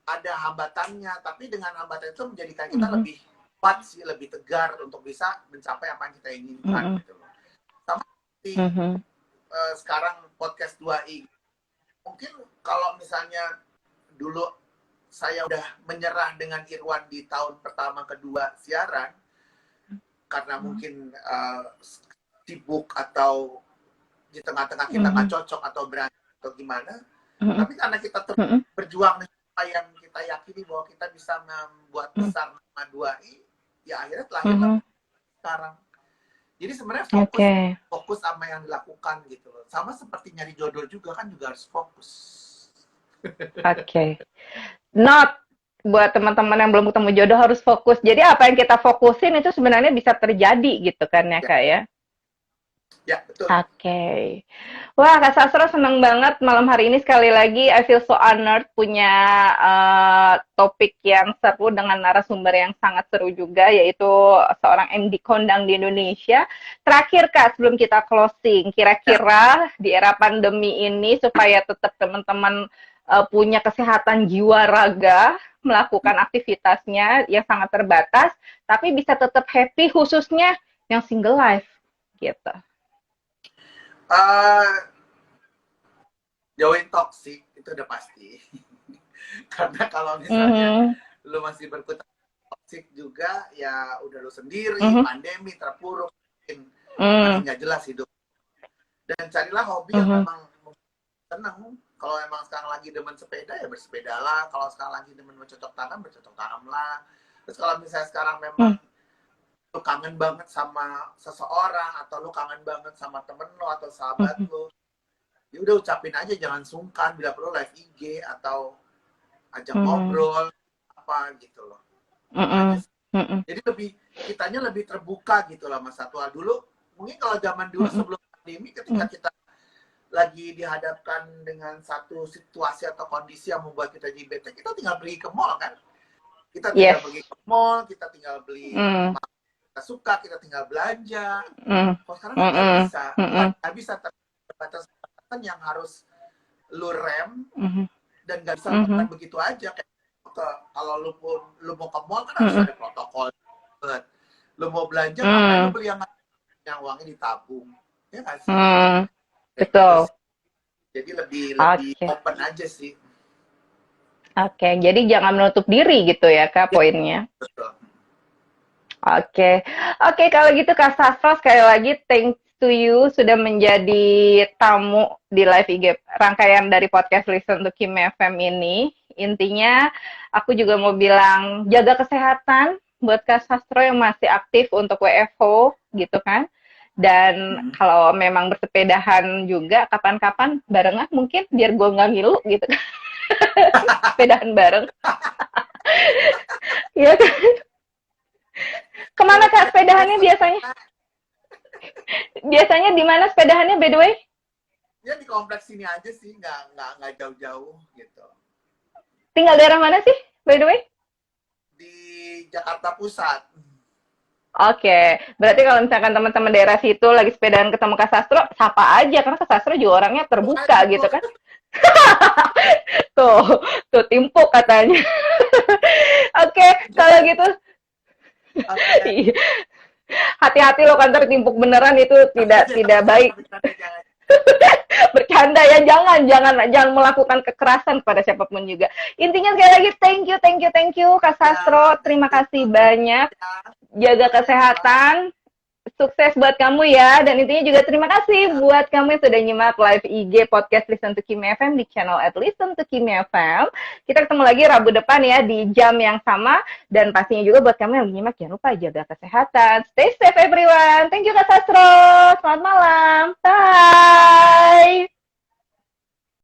[SPEAKER 2] ada hambatannya, tapi dengan hambatan itu menjadikan kita lebih kuat sih, lebih tegar untuk bisa mencapai apa yang kita inginkan gitu loh. Sama seperti sekarang podcast 2i. Mungkin kalau misalnya dulu saya udah menyerah dengan Irwan di tahun pertama kedua siaran karena mungkin sibuk atau di tengah-tengah kita nggak cocok atau berantem atau gimana, tapi karena kita terus berjuang dengan apa yang kita yakini bahwa kita bisa membuat besar nama 2i, ya akhirnya terlahir sekarang. Jadi sebenarnya fokus sama yang dilakukan gitu loh. Sama seperti nyari jodoh juga kan juga harus fokus.
[SPEAKER 1] Not buat teman-teman yang belum ketemu jodoh harus fokus. Jadi apa yang kita fokusin itu sebenarnya bisa terjadi gitu kan ya Kak ya?
[SPEAKER 2] Ya, betul.
[SPEAKER 1] Wah, Kak Sastro senang banget malam hari ini. Sekali lagi, I feel so honored punya topik yang seru dengan narasumber yang sangat seru juga, yaitu seorang MD kondang di Indonesia. Terakhir, Kak, sebelum kita closing, kira-kira di era pandemi ini supaya tetap teman-teman punya kesehatan jiwa raga, melakukan aktivitasnya yang sangat terbatas, tapi bisa tetap happy, khususnya yang single life, gitu.
[SPEAKER 2] Jauhin toksik itu udah pasti. Karena kalau misalnya lu masih berkutat toksik juga, ya udah lu sendiri, pandemi terpuruk, makin nggak jelas hidup. Dan carilah hobi yang memang senang. Kalau emang sekarang lagi demen sepeda, ya bersepedalah. Kalau sekarang lagi demen bercocok tanam lah. Terus kalau misalnya sekarang memang lu kangen banget sama seseorang, atau lu kangen banget sama temen lu atau sahabat lu, ya udah ucapin aja, jangan sungkan, bila perlu live IG atau ajak ngobrol apa gitu loh. Jadi kitanya lebih terbuka gitu lah Mas Satwa. Dulu mungkin kalau zaman dulu sebelum pandemi, ketika kita lagi dihadapkan dengan satu situasi atau kondisi yang membuat kita jadi bete, kita tinggal pergi ke mall kan, kita tinggal pergi ke mall, kita tinggal beli kita suka, kita tinggal belanja. Kalau sekarang nggak bisa batasan yang harus lu rem, dan nggak bisa makan begitu aja. Kalau lu mau ke mall kan harus ada protokol. Lu mau belanja ngapain lu beli yang uangnya ditabung, ya nggak sih?
[SPEAKER 1] Betul.
[SPEAKER 2] Jadi lebih open aja sih.
[SPEAKER 1] Jadi jangan menutup diri gitu ya Kak, poinnya.
[SPEAKER 2] Betul.
[SPEAKER 1] Oke, kalau gitu Kak Sastro, sekali lagi thanks to you sudah menjadi tamu di live IG rangkaian dari podcast Listen to Kim FM ini. Intinya aku juga mau bilang jaga kesehatan buat Kak Sastro yang masih aktif untuk WFH gitu kan. Dan kalau memang bersepedahan juga kapan-kapan barengan mungkin biar gue nggak ngilu gitu kan. Sepedahan bareng. Iya kan? Kemana Kak sepedahannya biasanya? Biasanya di mana sepedahannya by the way?
[SPEAKER 2] Ya di kompleks sini aja sih, nggak jauh-jauh gitu.
[SPEAKER 1] Tinggal daerah mana sih by the way?
[SPEAKER 2] Di Jakarta Pusat.
[SPEAKER 1] Berarti kalau misalkan teman-teman daerah situ lagi sepedahan ketemu Kak Sastro, sapa aja karena Kak Sastro juga orangnya terbuka gitu kan. tuh timpuk katanya. Kalau gitu. Hati-hati lo kan tertimpuk beneran, itu tidak baik. Bercanda ya, jangan melakukan kekerasan kepada siapapun juga. Intinya sekali lagi thank you Kak Sastro, terima kasih banyak. Jaga kesehatan, sukses buat kamu ya, dan intinya juga terima kasih buat kamu yang sudah nyimak live IG podcast Listen to Kim FM di channel @Listen to Kim FM. Kita ketemu lagi Rabu depan ya di jam yang sama, dan pastinya juga buat kamu yang nyimak jangan lupa jaga kesehatan. Stay safe everyone. Thank you Kak Sastro. Selamat malam.